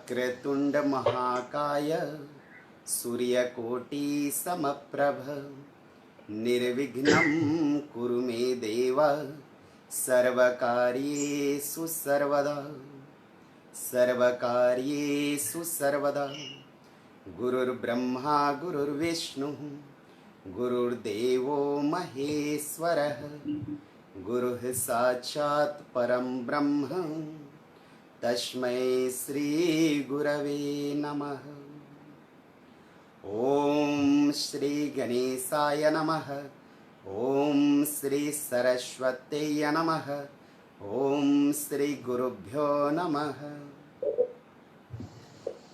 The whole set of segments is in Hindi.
वक्रतुंड महाकाय सूर्यकोटि समप्रभ निर्विघ्नं कुरु मे देव सर्वकार्येषु सर्वदा गुरुर्ब्रह्मा गुरुर्विष्णुः गुरुर्देवो महेश्वरः गुरुः साक्षात् परं ब्रह्म तस्मै श्री गुरवे नमः। ओम श्री गणेशाय नमः। ओम श्री सरस्वत्यै नमः। ओम श्री गुरुभ्यो नमः।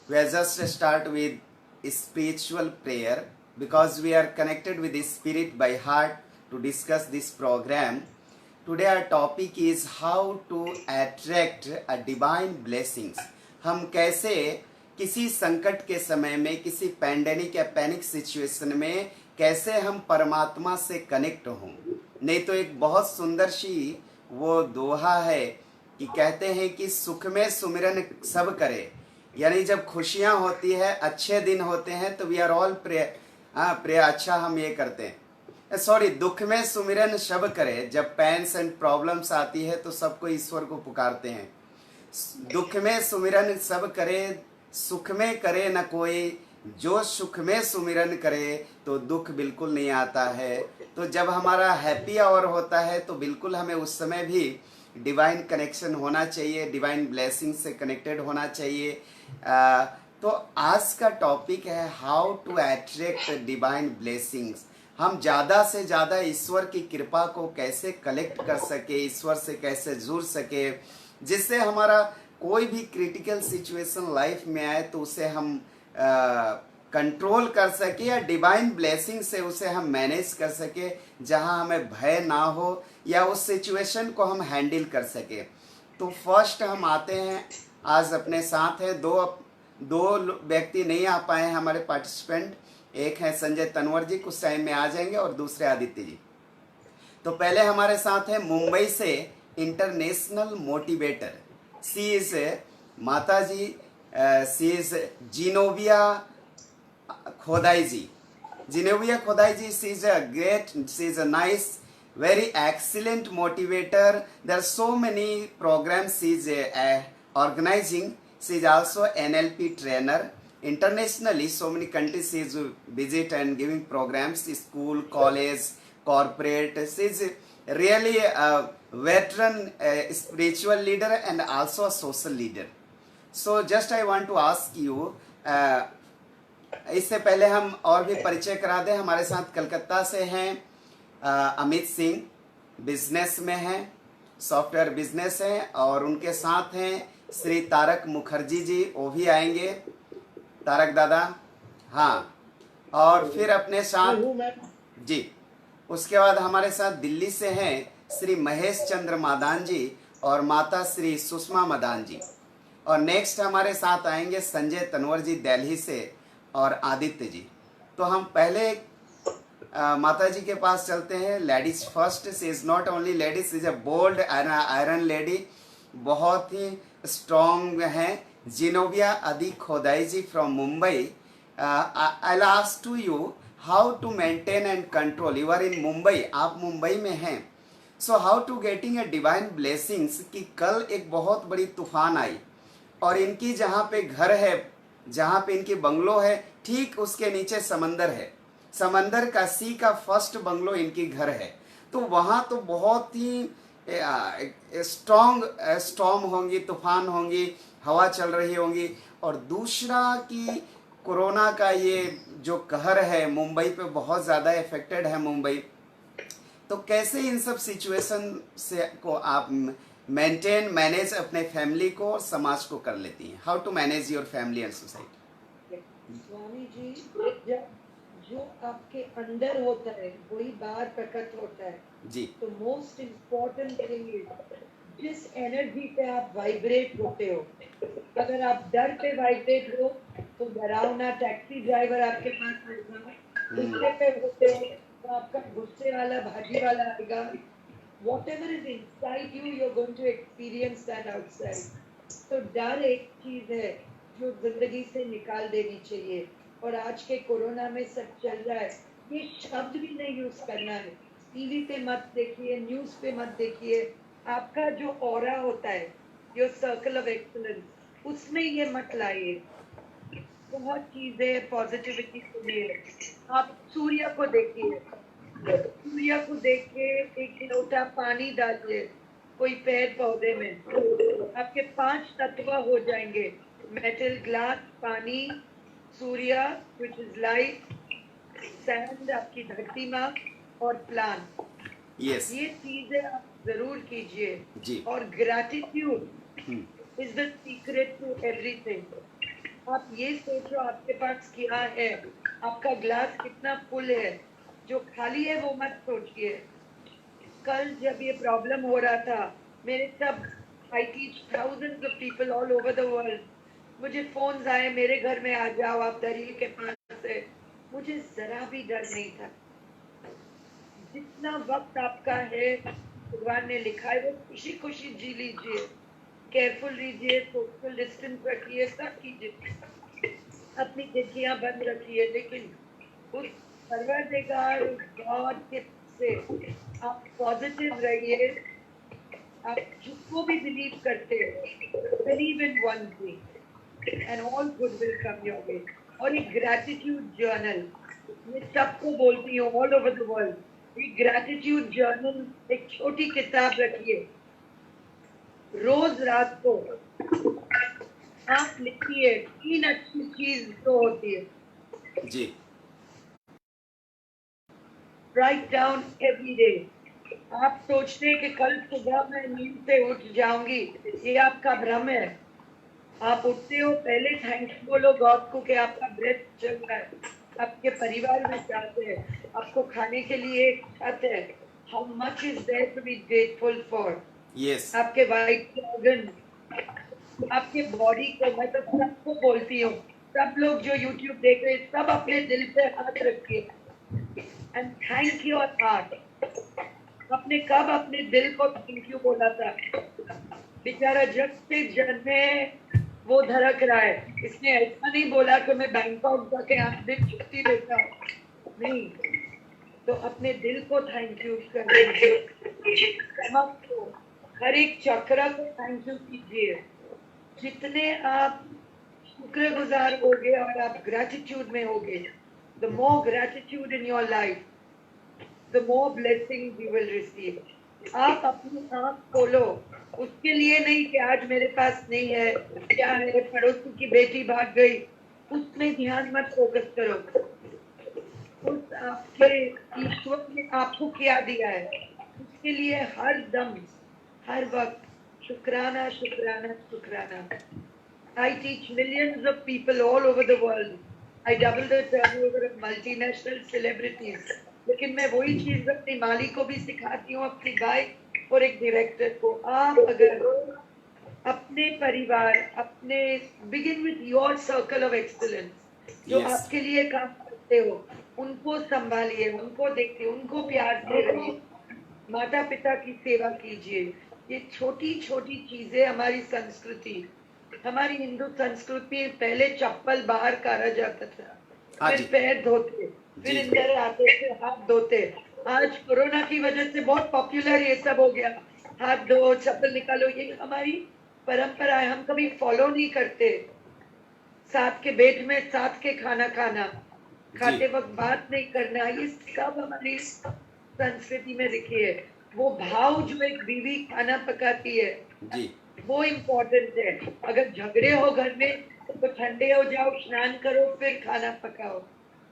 We are just start with spiritual prayer because we are connected with the spirit by heart to discuss this program. Today our topic is how to attract a divine blessings. हम कैसे किसी संकट के समय में, किसी पैंडेमिक या पैनिक सिचुएशन में कैसे हम परमात्मा से कनेक्ट हों। नहीं तो एक बहुत सुंदर सी वो दोहा है कि कहते हैं कि सुख में सुमिरन सब करे, यानी जब खुशियां होती है, अच्छे दिन होते हैं तो वी आर ऑल प्रे अच्छा हम ये करते हैं। सॉरी, दुख में सुमिरन सब करे। जब पेन्स एंड प्रॉब्लम्स आती है तो सबको ईश्वर को पुकारते हैं। दुख में सुमिरन सब करे, सुख में करे न कोई, जो सुख में सुमिरन करे तो दुख बिल्कुल नहीं आता है। तो जब हमारा हैप्पी आवर होता है तो बिल्कुल हमें उस समय भी डिवाइन कनेक्शन होना चाहिए, डिवाइन ब्लेसिंग से कनेक्टेड होना चाहिए। तो आज का टॉपिक है how to attract divine blessings. हम ज़्यादा से ज़्यादा ईश्वर की कृपा को कैसे कलेक्ट कर सके, ईश्वर से कैसे जुड़ सके, जिससे हमारा कोई भी क्रिटिकल सिचुएशन लाइफ में आए तो उसे हम कंट्रोल कर सके या डिवाइन ब्लेसिंग से उसे हम मैनेज कर सके, जहां हमें भय ना हो या उस सिचुएशन को हम हैंडल कर सके। तो फर्स्ट हम आते हैं, आज अपने साथ है दो व्यक्ति नहीं आ पाए हैं हमारे पार्टिसिपेंट। एक है संजय तनवर जी, कुछ टाइम में आ जाएंगे, और दूसरे आदित्य जी। तो पहले हमारे साथ है मुंबई से इंटरनेशनल मोटिवेटर, सी इज माता जी, she is जिनोविया Khodai ji. Zenobia Khodai ji, she is a great, she is a nice, very excellent motivator. There are so many programs she is organizing. She is also NLP trainer. Internationally, so many countries she is visit and giving programs, school, college, corporate. She is really a veteran spiritual leader and also a social leader. So just I want to ask you, इससे पहले हम और भी परिचय करा दें। हमारे साथ कलकत्ता से हैं अमित सिंह, बिजनेस में हैं, सॉफ्टवेयर बिजनेस है, और उनके साथ हैं श्री तारक मुखर्जी जी, वो भी आएंगे, तारक दादा। हाँ, और फिर अपने साथ जी, उसके बाद हमारे साथ दिल्ली से हैं श्री महेश चंद्र मादान जी और माता श्री सुषमा मदान जी। और नेक्स्ट हमारे साथ आएंगे संजय तनवर जी दिल्ली से, और आदित्य जी। तो हम पहले माता जी के पास चलते हैं। Ladies first. She is not only ladies, she is a bold iron lady, बहुत ही स्ट्रॉन्ग हैं। Zenobia Adi Khodai ji from Mumbai. I will ask to you how to maintain and control. You are in Mumbai, आप मुंबई में हैं। So how to getting a divine blessings. कि कल एक बहुत बड़ी तूफान आई और इनकी जहाँ पे घर है, जहाँ पे इनकी बंगलो है, ठीक उसके नीचे समंदर है। समंदर का सी का फर्स्ट बंगलो इनकी घर है। तो वहाँ तो बहुत ही स्टॉर्म होंगी, तूफान होंगी, हवा चल रही होंगी। और दूसरा कि कोरोना का ये जो कहर है, मुंबई पे बहुत ज़्यादा इफेक्टेड है मुंबई। तो कैसे इन सब सिचुएशन से को आप मैनेज अपने फैमिली को और समाज को कर लेती हैं? How to manage your family and society? Swami ji, जो आपके अंदर होता है वही बाहर प्रकट होता है जी। तो मोस्ट इम्पोर्टेंट थिंग इज जिस एनर्जी पे आप वाइब्रेट होते हो। अगर आप डर पे वाइब्रेट हो तो डरावना टैक्सी ड्राइवर आपके पास आएगा। गुस्से पे होते हो तो आपका गुस्से वाला भाजी वाला आएगा। whatever is inside you, you're going to experience that outside. तो डर एक चीज है जो जिंदगी से निकाल देनी चाहिए। और आज के कोरोना में सब चल रहा है, ये शब्द भी नहीं यूज करना है। टीवी पे मत देखिए, न्यूज पे मत देखिए। आपका जो ऑरा होता है, योर सर्कल ऑफ एक्सीलेंस, उसमें ये मत लाइए। बहुत चीजें पॉजिटिविटी के लिए। आप सूर्य को देखिए, सूर्य को देख के एक लोटा पानी डालिए कोई पेड़ पौधे में, आपके 5 तत्व हो जाएंगे। मेटल, ग्लास, पानी, सूर्य विच इज लाइट, सैंड आपकी धरती माँ, और प्लांट। यस ये चीजें आप जरूर कीजिए। जी। और gratitude hmm, is the secret to everything. आप ये सोचो आपके पास क्या है, आपका ग्लास कितना फुल है। जो खाली है वो मत सोचिए। कल जब ये प्रॉब्लम हो रहा था, मेरे सब, I teach thousands of people all over the world, मुझे फोन्स आए, मेरे घर में आ जाओ, आप दरिया के पास है। मुझे जरा भी डर नहीं था। जितना वक्त आपका है, भगवान ने लिखा है, वो खुशी खुशी जी लीजिए। केयरफुल रहिए, सोशल डिस्टेंस रखिए, सब कीजिए, अपनी खिड़कियां बंद रखिए, लेकिन उस परवरदिगार, उस गॉड के से आप पॉजिटिव रहिए। आप जिसको भी बिलीव करते हो, believe in one thing and all good will come your way. और एक ग्रैटिट्यूड जर्नल, ये सबको बोलती हूँ ऑल ओवर द वर्ल्ड, एक ग्रैटिट्यूड जर्नल, एक छोटी किताब रखिए। रोज रात को आप लिखिए 3 अच्छी चीज जो होती है। जी। Write down every day. आप सोचते हैं कि कल सुबह मैं नींद से उठ जाऊंगी, ये आपका भ्रम है। आप उठते हो, पहले थैंक्स बोलो गॉड को कि आपका ब्रेथ चल रहा है, आपके परिवार में चाहते हैं, आपको खाने के लिए एक छत है। How much is there to be grateful for. Yes आपके वाइट ऑर्गन, आपके बॉडी को। मैं तो सबको बोलती हूँ, सब लोग जो यूट्यूब देख रहे हैं, सब अपने दिल पे हाथ रखिए एंड थैंक योर हार्ट। आपने कब अपने दिल को थैंक यू बोला था? बेचारा जब से जन्मे वो धड़क रहा है, इसने ऐसा नहीं बोला कि मैं बैंकॉक जाके 8 दिन छुट्टी लेता हूँ, नहीं। तो अपने दिल को थैंक यू कर दीजिए, स्टमक को, हर एक चक्र को थैंक यू कीजिए। जितने आप शुक्रगुजार होगे और आप ग्रेटिट्यूड में होगे, the more gratitude in your life, the more blessings you will receive. आप अपनी आँख खोलो, उसके लिए नहीं कि आज मेरे पास नहीं है, क्या है, पड़ोसी की बेटी भाग गई, उसमें ध्यान मत फोकस करो। उस आपके ईश्वर ने आपको क्या दिया है, उसके लिए हर दम, हर वक्त शुक्राना, शुक्राना, शुक्राना। I teach millions of people all over the world. I double the turnover of multinational celebrities. लेकिन मैं वही चीज अपनी माली को भी सिखाती हूँ, अपनी गाय और एक डायरेक्टर को। आप अगर अपने परिवार, अपने begin with your circle of excellence, जो Yes. आपके लिए काम करते हो, उनको संभालिए, उनको देखिए, उनको प्यार से रहिए, माता पिता की सेवा कीजिए। ये छोटी छोटी चीजें हमारी संस्कृति, हमारी हिंदू संस्कृति, पहले चप्पल बाहर काढ़ा जाता था, हाँ फिर जी। पैर धोते, फिर जी। अंदर आते थे, हाथ धोते। आज कोरोना की वजह से बहुत पॉपुलर ये सब हो गया, हाथ धो, चप्पल निकालो, ये हमारी परंपरा है, हम कभी फॉलो नहीं करते। साथ के बेड में साथ के खाना खाना, खाते वक्त बात नहीं करना, ये सब हमारी संस्कृति में लिखी है। वो भाव जो एक बीवी खाना पकाती है, जी। वो इम्पोर्टेंट है। अगर झगड़े हो घर में तो ठंडे हो जाओ, स्नान करो, फिर खाना पकाओ।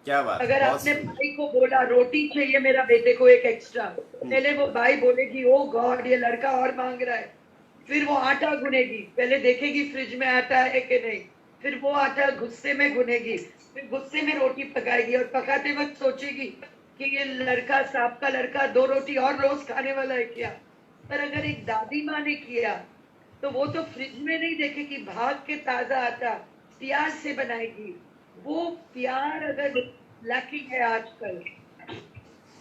क्या बात, अगर बहुत आपने सुंदर। भाई को बोला रोटी चाहिए मेरा बेटे को एक एक्स्ट्रा, पहले वो भाई बोलेगी ओ गॉड ये लड़का और मांग रहा है, फिर वो आटा गुनेगी, पहले देखेगी फ्रिज में आटा है कि नहीं, फिर वो आटा गुस्से में गुनेगी, फिर गुस्से में रोटी पकाएगी, और पकाते वक्त सोचेगी कि ये लड़का, सांप का लड़का 2 रोटी और रोज खाने वाला है क्या। पर अगर एक दादी माँ ने किया तो वो तो फ्रिज में नहीं देखेगी, भाग के ताजा आटा प्यार से बनाएगी। वो प्यार अगर लैकिंग है आजकल,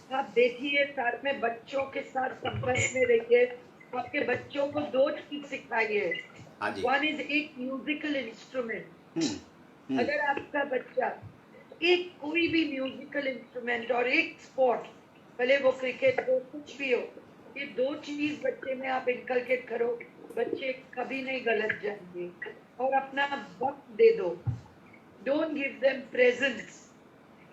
आप देखिए, साथ में बच्चों के साथ संपर्क में रहिए, आपके बच्चों को 2 चीज सिखाइए। हाँ जी। वन इज एक म्यूजिकल इंस्ट्रूमेंट, अगर आपका बच्चा एक कोई भी म्यूजिकल इंस्ट्रूमेंट और एक स्पोर्ट, भले वो क्रिकेट हो कुछ भी हो, ये दो चीज बच्चे में आप इनकलकेट करो, बच्चे कभी नहीं गलत जाएंगे। और अपना वक्त दे दो, डोंट गिव देम प्रेजेंट्स।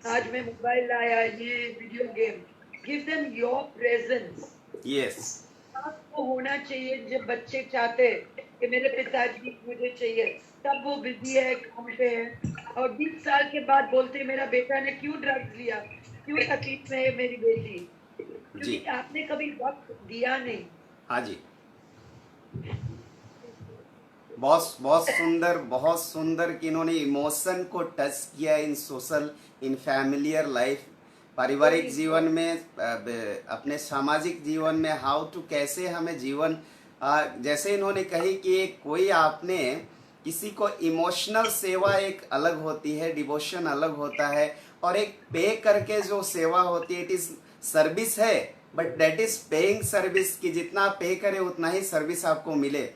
आज मैं मोबाइल लाया, ये video game, give them your presence. Yes, आपको होना चाहिए। जब बच्चे चाहते हैं कि मेरे पिताजी मुझे चाहिए, तब वो बिजी है, काम पे है, और 20 साल के बाद बोलते हैं, मेरा बेटा ने क्यों ड्रग्स लिया, क्यों तकलीफ में है मेरी बेटी, जी, क्योंकि आपने कभी वक्त दिया नहीं। हाँ जी। बहुत बहुत सुंदर कि इन्होंने इमोशन को टच किया इन सोशल, इन फैमिलियर लाइफ, पारिवारिक जीवन में, अपने सामाजिक जीवन में हाउ टू, कैसे हमें जीवन, जैसे इन्होंने कही कि एक कोई आपने किसी को इमोशनल सेवा एक अलग होती है, डिवोशन अलग होता है, और एक पे करके जो सेवा होती है, इट इज सर्विस है, but that is paying service, कि जितना पे करे उतना ही सर्विस आपको मिले।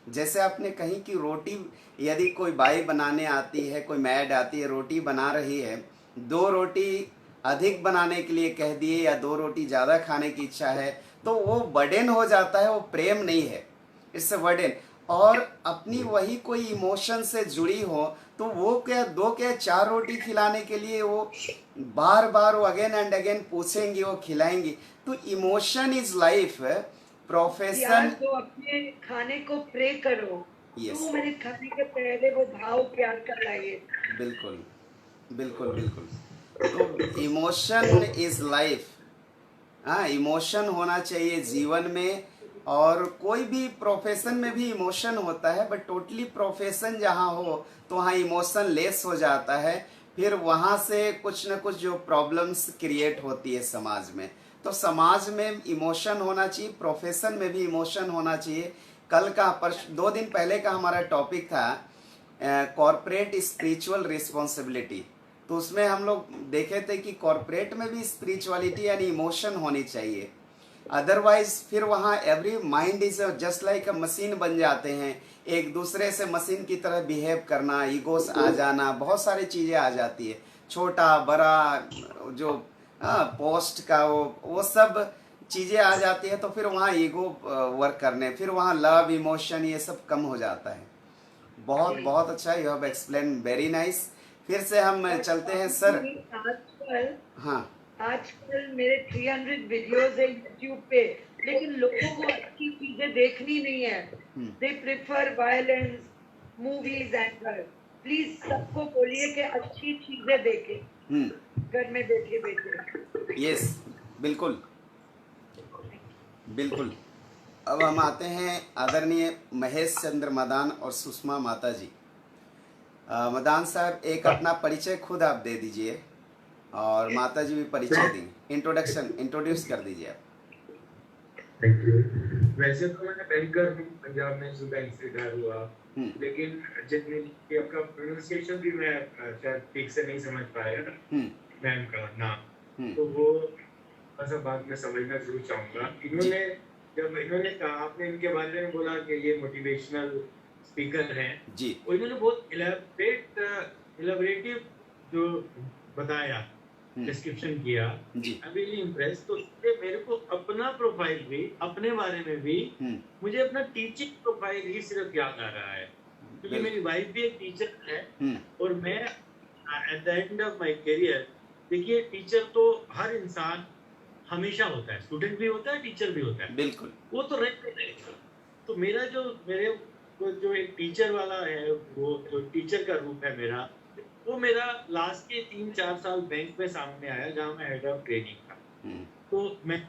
जैसे आपने कही कि रोटी, यदि कोई बाई बनाने आती है, कोई मैड आती है, रोटी बना रही है, 2 रोटी अधिक बनाने के लिए कह दिए या 2 रोटी ज़्यादा खाने की इच्छा है, तो वो बर्डन हो जाता है, वो प्रेम नहीं है, इससे बर्डन। और अपनी वही कोई इमोशन से जुड़ी हो, तो वो क्या 2 क्या 4 रोटी खिलाने के लिए वो बार बार वो अगेन एंड अगेन पूछेंगी, वो खिलाएंगी। तो इमोशन इज लाइफ, प्रोफेशन। तो अपने खाने को प्रे करो, यस, 2 मिनट खाने के पहले वो भाव प्यार का लाइए। बिल्कुल बिल्कुल बिल्कुल। तो इमोशन इज लाइफ। हाँ, इमोशन होना चाहिए जीवन में, और कोई भी प्रोफेशन में भी इमोशन होता है, बट टोटली प्रोफेशन जहाँ हो तो वहाँ इमोशन लेस हो जाता है, फिर वहाँ से कुछ न कुछ जो प्रॉब्लम्स क्रिएट होती है समाज में। तो समाज में इमोशन होना चाहिए, प्रोफेशन में भी इमोशन होना चाहिए। कल का 2 दिन पहले का हमारा टॉपिक था कॉर्पोरेट स्पिरिचुअल रिस्पॉन्सिबिलिटी। तो उसमें हम लोग देखे थे कि कॉर्पोरेट में भी स्पिरिचुअलिटी यानी इमोशन होनी चाहिए, अदरवाइज फिर वहाँ every mind is just like a machine बन जाते हैं, एक दूसरे से मशीन की तरह बिहेव करना, ईगोस आ जाना, बहुत सारी चीज़ें आ जाती है, छोटा बड़ा जो पोस्ट का वो सब चीज़ें आ जाती है, तो फिर वहाँ ईगो वर्क करने, फिर वहाँ लव इमोशन ये सब कम हो जाता है। बहुत जी। बहुत अच्छा, you have explain very nice. फिर से हम और चलते हैं सर। आजकल हाँ, आजकल मेरे 300 वीडियोस है यूट्यूब पे, लेकिन लोगों को अच्छी चीजें देखनी नहीं है। They prefer violence, movies, anger. Please सबको बोलिए कि अच्छी चीजें देखें घर में बैठे बैठे। यस, बिल्कुल बिल्कुल। अब हम आते हैं आदरणीय महेश चंद्र मदान और सुषमा माता जी। मदान साहब, एक अपना परिचय खुद आप दे दीजिए, और माता जी भी परिचय देंगे। इंट्रोड्यूस कर दीजिए आप। Thank you. वैसे तो मैं बैंकर हूँ, पंजाब नेशनल बैंक से रिटायर हुआ, लेकिन जनरली आपका प्रोनाउंसिएशन भी मैं शायद ठीक से नहीं समझ पाया मैम का नाम, तो वो ऐसा बात मैं समझना जरूर चाहूंगा। इन्होंने कहा, आपने इनके बारे में बोला कि ये मोटिवेशनल स्पीकर हैं जी, और इन्होंने बहुत इलेबरेटिव जो बताया, डिस्क्रिप्शन किया, आई एम रियली इम्प्रेस्ड। तो इसलिए मेरे को अपना प्रोफाइल भी, अपने बारे में भी, मुझे अपना टीचिंग प्रोफाइल ही सिर्फ याद आ रहा है, क्योंकि मेरी वाइफ भी एक टीचर है, और मैं at the end of my career, देखिए टीचर तो हर इंसान हमेशा होता है, स्टूडेंट भी होता है, टीचर भी होता है, बिल्कुल, वो तो रहेगा। तो मेरा जो एक टीचर वाला है, वो जो टीचर का रूप है मेरा, वो मेरा लास्ट के 3-4 साल बैंक में सामने आया, जहाँ मैं हेड ऑफ ट्रेनिंग था। तो मैं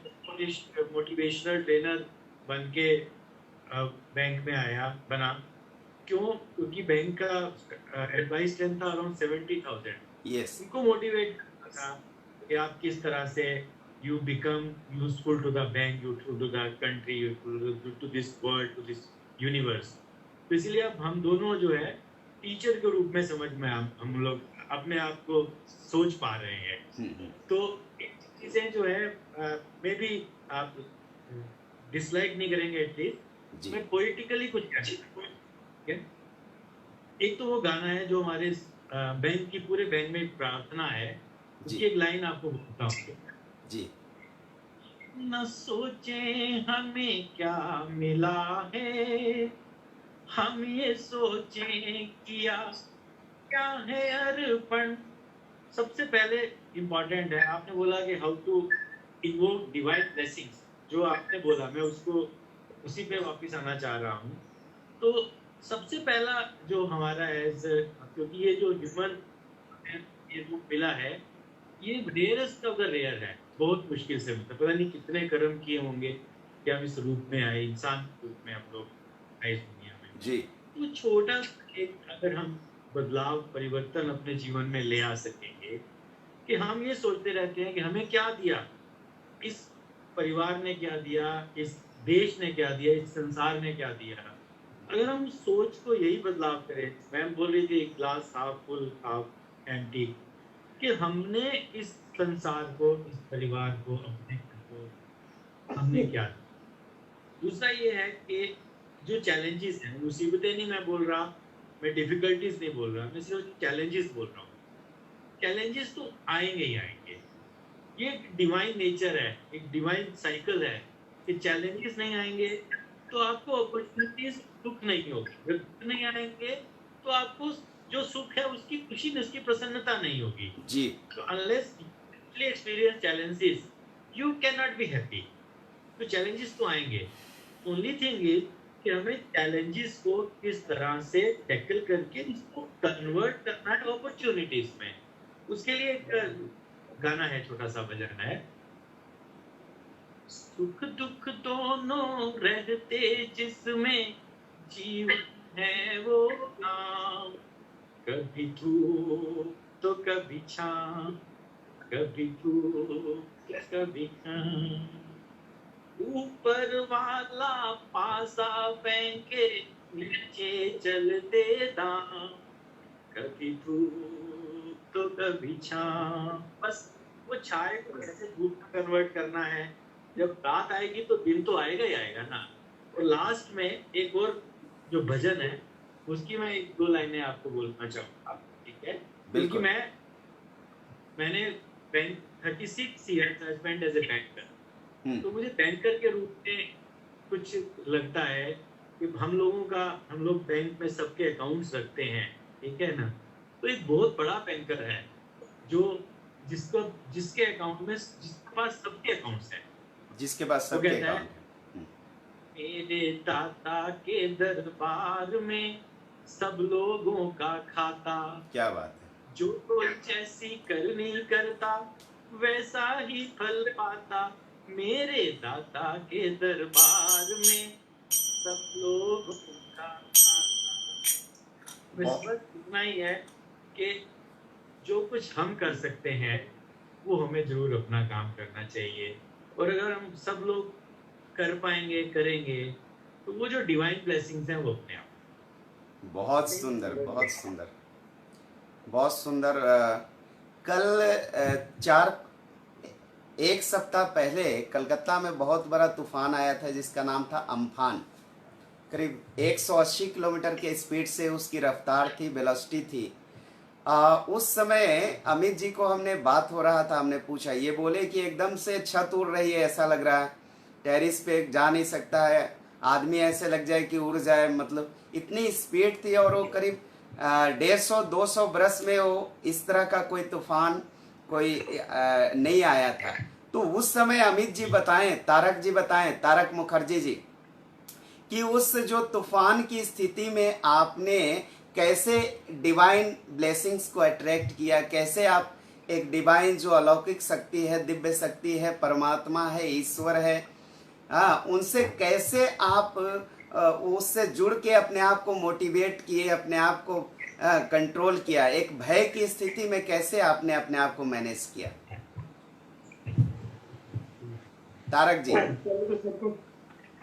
मोटिवेशनल ट्रेनर बन के बैंक में बना। क्यों? क्योंकि बैंक का एडवाइस स्ट्रेंथ था अराउंड 70,000। यस, उनको मोटिवेट करना था कि आप किस तरह से you become useful to the bank, useful to the country, useful to this world, to this universe। तो इसलिए अब हम दोनों जो है टीचर के रूप में समझ में हम लोग अपने आप को सोच पा रहे हैं। तो चीजें जो है मे बी आप डिसलाइक नहीं करेंगे, एटलीस्ट मैं पॉलिटिकली कुछ एक तो वो गाना है जो हमारे बैंक की पूरे बैंक में एक प्रार्थना है, जी। उसकी एक लाइन आपको बोलता हूँ। जी। न सोचे हमें क्या मिला है, हम ये सोचे किया क्या है अर्पण। सबसे पहले इम्पोर्टेंट है, आपने बोला कि how to invoke divine blessings, जो आपने बोला मैं उसको उसी पे वापस आना चाह रहा हूँ। तो सबसे पहला जो हमारा एज, क्योंकि ये जो ह्यूमन ये जो मिला है, ये रेयरेस्ट ऑफ द रेयर है, बहुत मुश्किल से मिलता, पता नहीं कितने कर्म किए होंगे कि हम इस रूप में आए, इंसान के रूप में हम लोग आए इस दुनिया में। जी। तो छोटा सा एक अगर हम बदलाव परिवर्तन अपने जीवन में ले आ सकेंगे कि हम ये सोचते रहते हैं कि हमें क्या दिया, इस परिवार ने क्या दिया, इस देश ने क्या दिया, इस संसार ने क्या दिया। अगर हम सोच को यही बदलाव करें, मैम बोल रही थी glass half full half empty, कि हमने इस संसार को, इस परिवार को, अपने घर को हमने क्या दिया। दूसरा ये है कि जो चैलेंजेस हैं, मुसीबतें नहीं मैं बोल रहा, मैं डिफिकल्टीज नहीं बोल रहा, मैं सिर्फ चैलेंजेस बोल रहा हूँ। चैलेंजेस तो आएंगे ही आएंगे, ये एक डिवाइन नेचर है, एक डिवाइन साइकिल है कि चैलेंजेस नहीं आएंगे तो आपको अपॉर्चुनिटीज दुख नहीं होगी, जब दुख नहीं आएंगे तो आपको जो सुख है उसकी खुशी नहीं, उसकी प्रसन्नता नहीं होगी। जी। तो unless you experience challenges you can not be happy. तो चैलेंजेस तो आएंगे, ओनली थिंग इज कि हमें चैलेंजेस को किस तरह से टैकल करके इसको कन्वर्ट करना है अपॉर्चुनिटीज में। उसके लिए एक गाना है, छोटा सा भजन है, सुख दुख दोनों रहते जिसमें जीवन है वो नाम, कभी धूप तो कभी छां, कभी धूप कभी छां, ऊपर वाला पासा फेंके नीचे चलते दाम, कभी धूप तो कभी छां। बस वो छाए को कैसे धूप में कन्वर्ट करना है, जब रात आएगी तो दिन तो आएगा ही आएगा ना। और लास्ट में एक और जो भजन है उसकी मैं एक दो लाइनें आपको बोलना चाहूंगा, ठीक है? क्योंकि मैंने bank 36 years I spent as a banker, तो मुझे बैंकर के रूप में कुछ लगता है कि हम लोग बैंक में सबके अकाउंट्स रखते हैं, ठीक है ना? तो एक बहुत बड़ा बैंकर है जो जिसके अकाउंट में, जिसके पास सबके अकाउंट्स हैं, जिसके पास सबके अकाउंट है। मेरे दाता के दरबार में सब लोगों का खाता, क्या बात है। जो कोई जैसी करनी करता वैसा ही फल पाता, मेरे दाता के दरबार में सब लोगों का खाता। बस इतना ही है कि जो कुछ हम कर सकते हैं वो हमें जरूर अपना काम करना चाहिए, और अगर हम सब लोग कर पाएंगे, करेंगे, तो वो जो डिवाइन ब्लेसिंग्स हैं वो अपने आप। बहुत सुंदर, बहुत सुंदर, बहुत सुंदर। कल एक सप्ताह पहले कलकत्ता में बहुत बड़ा तूफान आया था जिसका नाम था अम्फान। करीब 180 किलोमीटर के स्पीड से उसकी रफ्तार थी, वेलोसिटी थी। उस समय अमित जी को हमने बात हो रहा था, हमने पूछा, ये बोले कि एकदम से छत उड़ रही है, ऐसा लग रहा है, टेरिस पे जा नहीं सकता है आदमी, ऐसे लग जाए कि उड़ जाए, मतलब इतनी स्पीड थी। और वो करीब 150-200 बरस में वो इस तरह का कोई तूफान कोई नहीं आया था। तो उस समय अमित जी बताएं, तारक मुखर्जी जी, कि उस जो तूफान की स्थिति में आपने कैसे डिवाइन ब्लेसिंग्स को अट्रैक्ट किया, कैसे आप एक डिवाइन जो अलौकिक शक्ति है, दिव्य शक्ति है, परमात्मा है, ईश्वर है, उनसे कैसे आप उससे जुड़ के अपने आप को मोटिवेट किए, अपने आप को कंट्रोल किया, एक भय की स्थिति में कैसे आपने अपने आप को मैनेज किया? तारक जी।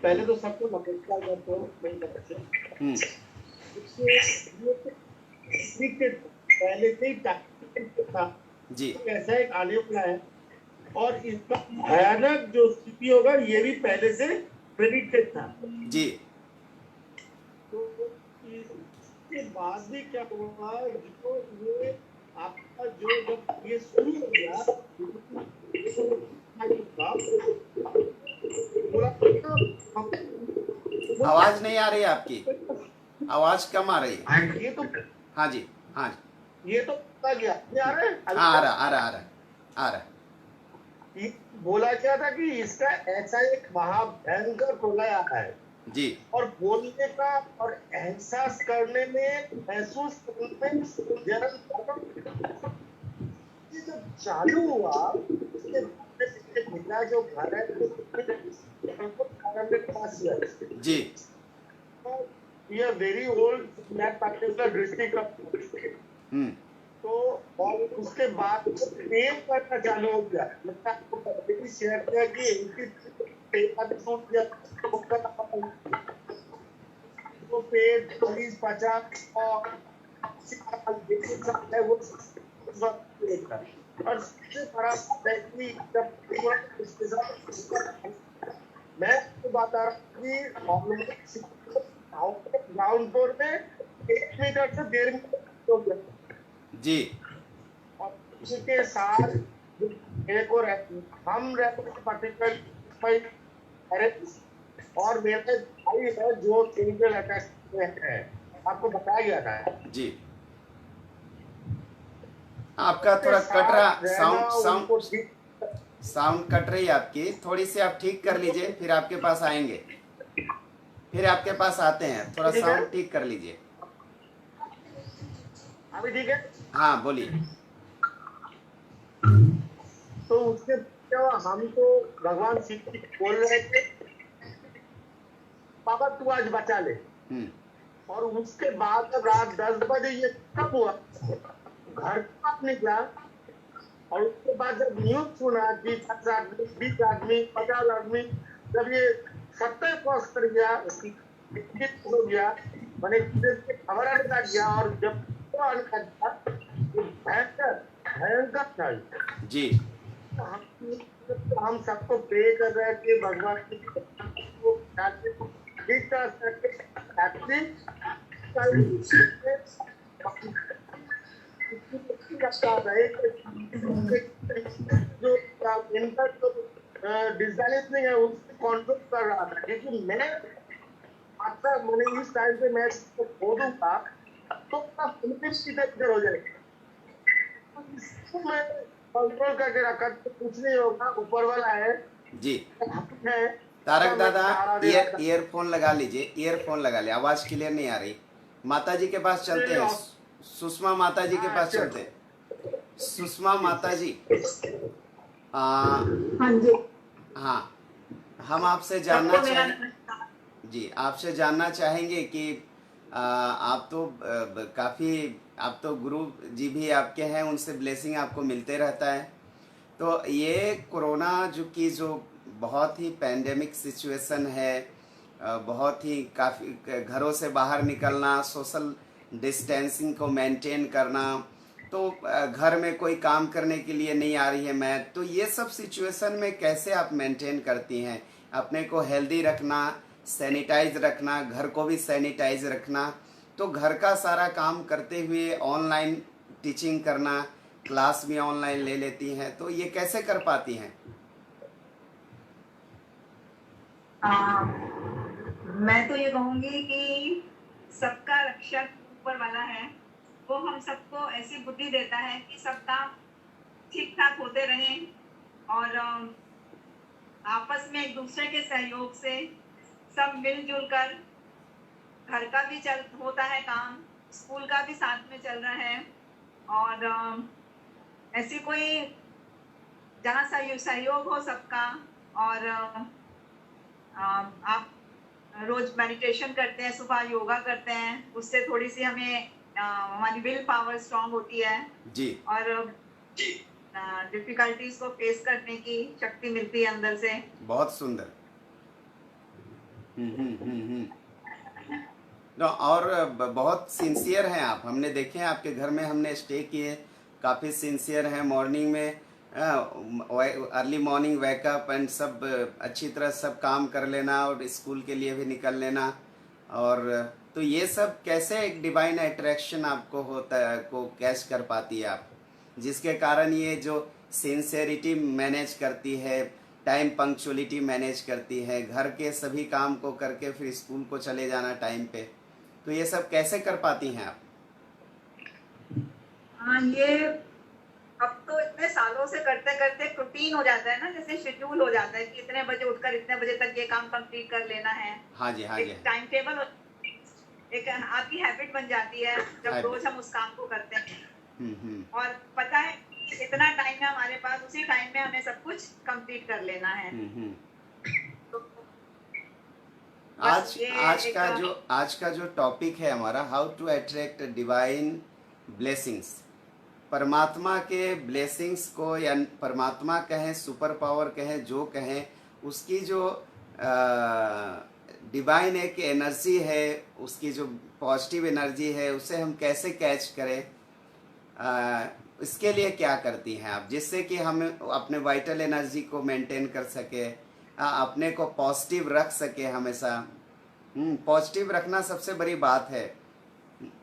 पहले तो सबको नमस्कार करता हूँ मेरी तरफ से। पहले से ही था जी, कैसा एक आने वाला है, और इसका भयानक जो स्थिति होगा ये भी पहले से प्रेडिक्टेड था जी। तो उसके बाद भी क्या हुआ, जो ये आपका जो जब ये शुरू हो गया आवाज नहीं आ रही है आपकी, आवाज कम आ रही है। ये तो हाँ जी, हाँ जी, ये तो पता गया, ये आ रहा है अभी हाँ आ तक? रहा, आ रहा, आ रहा, आ रहा। ये बोला क्या था कि इसका ऐसा एक महाभयंकर प्रलय आता है, जी और बोलने का और एहसास करने में, महसूस करने में जरा ये जब चालू हुआ, उसके बाद से मेरा जो घर है के पास है, जी ये very old that particular district. Hmm, तो और उसके बाद पेड़ करना चालू हो गया, मतलब आपको पहले भी शेयर किया कि पेड़ टूट गया, तो पेड़ 40-50 और 80 है वो, और सबसे बड़ा बात है कि जब इसके साथ मैं आपको बता रहा हूँ कि ग्राउंड फ्लोर में 1 मीटर से 1.5 मीटर हो गया, जी और इसके साथ मेरे को हम रहते हैं पर्टिकुलर, और मेरे भाई है जो केमिकल अटैक में है, आपको बताया गया था। जी। आपका थोड़ा कट रहा, साउंड साउंड कट रही है आपकी, थोड़ी सी आप ठीक कर लीजिए, फिर आपके पास आएंगे, फिर आपके पास आते हैं, थोड़ा ठीक है? साउंड ठीक कर लीजिए। अभी ठीक है? हाँ बोलिए। तो उसके क्या हुआ, हम तो भगवान शिव जी बोल रहे थे पापा तू आज बचा ले, हम्म, और उसके बाद जब रात 10 बजे ये कब हुआ, घर कब निकला, और उसके बाद जब न्यूज सुना कि 10 आदमी 20 आदमी 50 आदमी, जब ये 70 क्रॉस कर गया, हो गया, मैंने खबर आने लग गया, और जब भयंकर भयंकर था। जी हम सबको प्रे कर रहे थे भगवान को ठीक जो इनका जो डिसबैलेंसिंग है उसको कंट्रोल कर रहा था, क्योंकि मैं अक्सर मैंने इस टाइम पे मैं खो दूंगा तो इधर हो जाएगा, तो मैं कंट्रोल करके रखा, तो कुछ नहीं होगा, ऊपर वाला है जी। है। तारक दादा मैं ईयरफोन लगा लीजिए, ईयरफोन लगा ले, आवाज क्लियर नहीं आ रही। माता जी के पास चलते हैं, सुषमा माता जी के पास चलते हैं। सुषमा माता जी, हाँ जी। हाँ, हम आपसे जानना चाहें जी, आपसे जानना चाहेंगे कि आप तो काफ़ी, आप तो गुरु जी भी आपके हैं, उनसे ब्लेसिंग आपको मिलते रहता है। तो ये कोरोना जो बहुत ही पैंडेमिक सिचुएशन है, बहुत ही काफ़ी घरों से बाहर निकलना, सोशल डिस्टेंसिंग को मेंटेन करना, तो घर में कोई काम करने के लिए नहीं आ रही है मैं, तो ये सब सिचुएशन में कैसे आप मेंटेन करती हैं अपने को हेल्दी रखना, सैनिटाइज रखना, घर को भी सैनिटाइज रखना, तो घर का सारा काम करते हुए ऑनलाइन टीचिंग करना, क्लास भी ऑनलाइन ले लेती हैं, तो ये कैसे कर पाती हैं? मैं तो ये कहूंगी कि सबका रक्षक ऊपर वाला है, वो हम सबको ऐसी बुद्धि देता है कि सब काम ठीक ठाक होते रहें, और आपस में एक दूसरे के सहयोग से सब मिलजुल कर घर का भी होता है काम, स्कूल का भी साथ में चल रहा है, और ऐसी कोई जहाँ सहयोग हो सबका, और आप रोज मेडिटेशन करते हैं, सुबह योगा करते हैं, उससे थोड़ी सी हमें हमारी विल पावर स्ट्रांग होती है जी, और डिफिकल्टीज को फेस करने की शक्ति मिलती है अंदर से। बहुत सुंदर। तो और बहुत सिंसियर हैं आप, हमने देखे हैं आपके घर में, हमने स्टे किए, काफ़ी सिंसियर हैं। मॉर्निंग में अर्ली मॉर्निंग वेकअप एंड सब अच्छी तरह सब काम कर लेना, और स्कूल के लिए भी निकल लेना, और तो ये सब कैसे एक डिवाइन अट्रैक्शन आपको होता है, को कैच कर पाती है आप, जिसके कारण ये जो सिंसेरिटी मैनेज करती है, टाइम पंक्चुअलिटी मैनेज करती है, घर के सभी काम को करके फिर स्कूल को चले जाना टाइम पे, तो ये सब कैसे कर पाती हैं आप? हाँ, ये अब तो इतने सालों से करते करते एक रूटीन हो जाता है ना, जैसे शेड्यूल हो जाता है कि इतने बजे उठकर इतने बजे तक ये काम कंप्लीट कर लेना है। हाँ जी, हाँ जी। एक टाइम टेबल, एक आपकी हैबिट बन जाती है जब Habit. रोज हम उस काम को करते हैं। हम्म। और पता है कि इतना टाइम है हमारे पास, उसी टाइम में हमें सब कुछ कंप्लीट कर लेना है। हम्म। तो आज बस ये आज का जो टॉपिक है हमारा, how to attract divine blessings, परमात्मा के ब्लेसिंग्स को, या परमात्मा कहें, सुपर पावर कहें, जो कहें, उसकी जो डिवाइन एक एनर्जी है, उसकी जो पॉजिटिव एनर्जी है, उसे हम कैसे कैच करें, इसके लिए क्या करती हैं आप, जिससे कि हम अपने वाइटल एनर्जी को मेंटेन कर सके, अपने को पॉजिटिव रख सके हमेशा। पॉजिटिव रखना सबसे बड़ी बात है।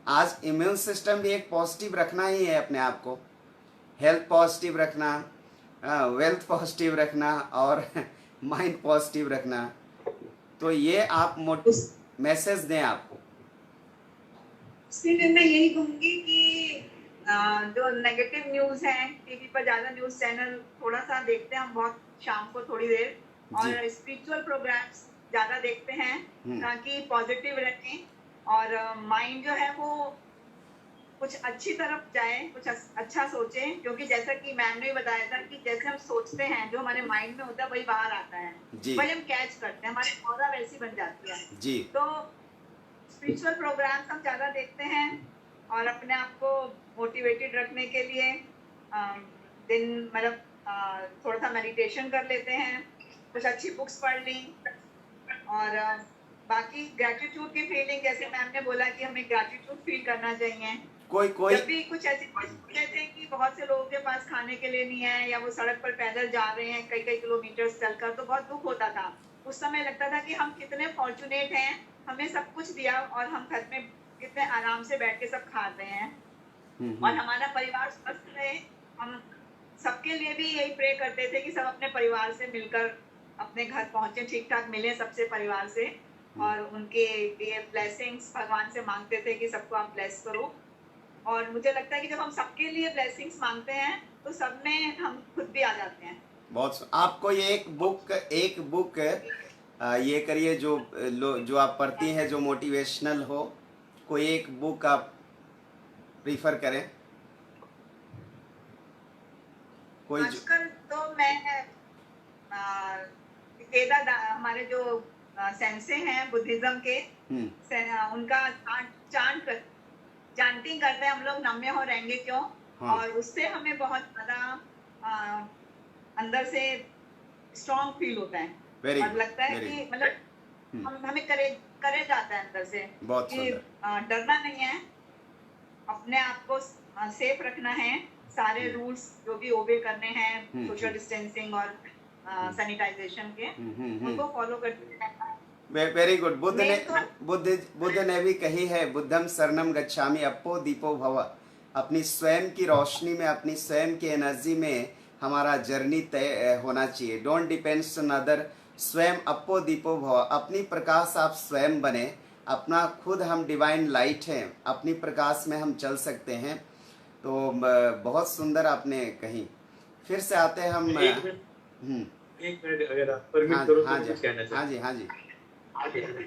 आज इम्यून सिस्टम भी एक पॉजिटिव रखना ही है, अपने आप को हेल्थ पॉजिटिव रखना, वेल्थ पॉजिटिव रखना और माइंड पॉजिटिव रखना। तो ये आप मैसेज दें आपको। इसके लिए मैं यही कहूंगी कि जो नेगेटिव न्यूज है, टीवी पर ज्यादा न्यूज चैनल थोड़ा सा देखते हैं हम, बहुत शाम को थोड़ी देर, और स्पिरिचुअल प्रोग्राम्स ज्यादा देखते हैं ताकि पॉजिटिव रहें और माइंड जो है वो कुछ अच्छी तरफ जाए, कुछ अच्छा सोचे। क्योंकि जैसा कि मैम ने भी बताया था कि जैसे हम सोचते हैं, जो हमारे माइंड में होता है वही बाहर आता है, वही हम कैच करते हैं, हमारी ऑरा वैसी बन जाती है जी। तो स्पिरिचुअल प्रोग्राम्स हम ज्यादा देखते हैं और अपने आप को मोटिवेटेड रखने के लिए दिन मतलब थोड़ा सा मेडिटेशन कर लेते हैं, कुछ अच्छी बुक्स पढ़ ली, और बाकी ग्रेटिट्यूड की फीलिंग, जैसे मैम ने बोला कि हमें ग्रेटिट्यूड फील करना चाहिए। कोई जब भी कुछ ऐसी कहते हैं कि बहुत से लोगों के पास खाने के लिए नहीं है, या वो सड़क पर पैदल जा रहे हैं कई कई किलोमीटर चलकर, तो बहुत दुख होता था। उस समय लगता था कि हम कितने फॉर्चुनेट हैं, हमें सब कुछ दिया और हम घर में कितने आराम से बैठ के सब खा रहे हैं और हमारा परिवार स्वस्थ रहे। हम सबके लिए भी यही प्रे करते थे कि सब अपने परिवार से मिलकर अपने घर पहुंचे, ठीक ठाक मिले सबसे परिवार से, और उनके लिए ब्लेसिंग्स भगवान से मांगते थे कि सबको आप ब्लेस करो। और मुझे लगता है कि जब हम सबके लिए ब्लेसिंग्स मांगते हैं तो सब में हम खुद भी आ जाते हैं। बहुत आपको ये एक बुक ये करिए जो आप पढ़ती हैं, जो मोटिवेशनल हो, कोई एक बुक आप प्रीफर करें कोई आजकल तो मैं हमारे जो सेंसे हैं बुद्धिज्म के, उनका चांटिंग करते हैं हम लोग, नम्य हो रहेंगे क्यों। और उससे हमें बहुत ज्यादा अंदर से स्ट्रॉन्ग फील होता है और लगता है कि मतलब हमें करेज आता है अंदर से कि डरना नहीं है, अपने आप को सेफ रखना है, सारे रूल्स जो भी ओबे करने हैं, सोशल डिस्टेंसिंग और सैनिटाइजेशन के, उनको फॉलो करते रहना है। Very good. बुद्ध ने भी कही है, बुद्धम शरणम गच्छामि अप्पो दीपो भव। अपनी स्वयं की रोशनी में, अपनी स्वयं की एनर्जी में हमारा जर्नी तय होना चाहिए। डोंट डिपेंड्स ऑन अदर, स्वयं अप्पो दीपो भव। अपनी प्रकाश आप स्वयं बने, अपना खुद हम डिवाइन लाइट हैं, अपनी प्रकाश में हम चल सकते हैं। तो बहुत सुंदर आपने कही। फिर से आते हैं हम एक मिनट अगर आप परमिट करो तो कुछ कहना चाहिए। हाँ जी।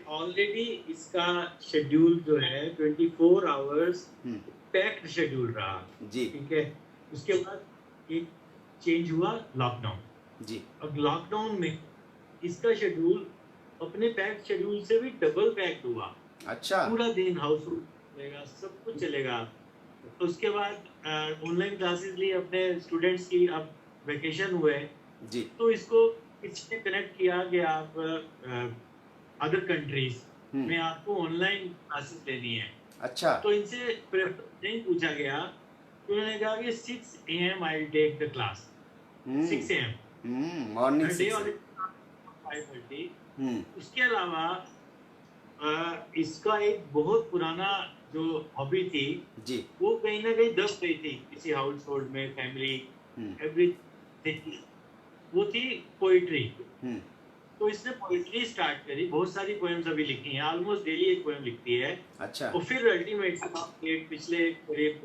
ऑलरेडी इसका शेड्यूल जो है 24 आवर्स पैक्ड शेड्यूल रहा जी, ठीक है। उसके बाद एक चेंज हुआ लॉकडाउन जी। अब लॉकडाउन में इसका शेड्यूल अपने पैक्ड शेड्यूल से भी डबल पैक्ड हुआ। अच्छा, पूरा दिन हाउस चलेगा, सब कुछ चलेगा। तो उसके बाद ऑनलाइन क्लासेस ली अपने स्टूडेंट्स की, अब वेकेशन हुए जी, तो इसको इससे कनेक्ट किया कि आप अदर कंट्रीज में आपको ऑनलाइन क्लासेस लेनी है। अच्छा, तो इनसे प्रेफरेंस नहीं पूछा गया, तो उन्होंने कहा कि 6 AM I will take the class. 6 AM morning 5:30। उसके अलावा इसका एक बहुत पुराना जो हॉबी थी जी। वो कहीं ना कहीं दब गई थी किसी हाउस होल्ड में, फैमिली, हम्म। एवरीथिंग। वो थी पोइट्री। हम्म। तो इसने पोइट्री स्टार्ट करी, बहुत सारी पोएम्स अभी लिखी हैं, ऑलमोस्ट डेली एक पोएम लिखती है। अच्छा। और फिर अल्टीमेटली पिछले करीब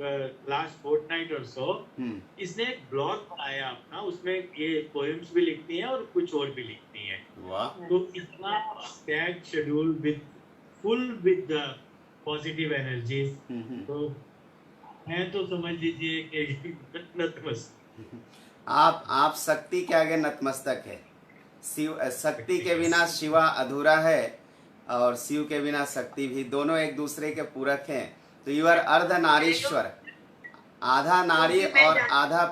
लास्ट फोर्टनाइट और सो हम्म। इसने एक ब्लॉग बनाया अपना, उसमें ये पोएम्स भी लिखती हैं और कुछ और भी लिखती हैं। वाह। तो इतना pack schedule with full with positive energies. Hmm. तो मैं तो समझ लीजिए कि नतमस्तक। आप शक्ति के आगे नतमस्तक है। शिव, शक्ति के बिना शिवा अधूरा है और शिव के बिना शक्ति भी, दोनों एक दूसरे के पूरक हैं। तो यू आर अर्ध नारीश्वर, आधा नारी और आधा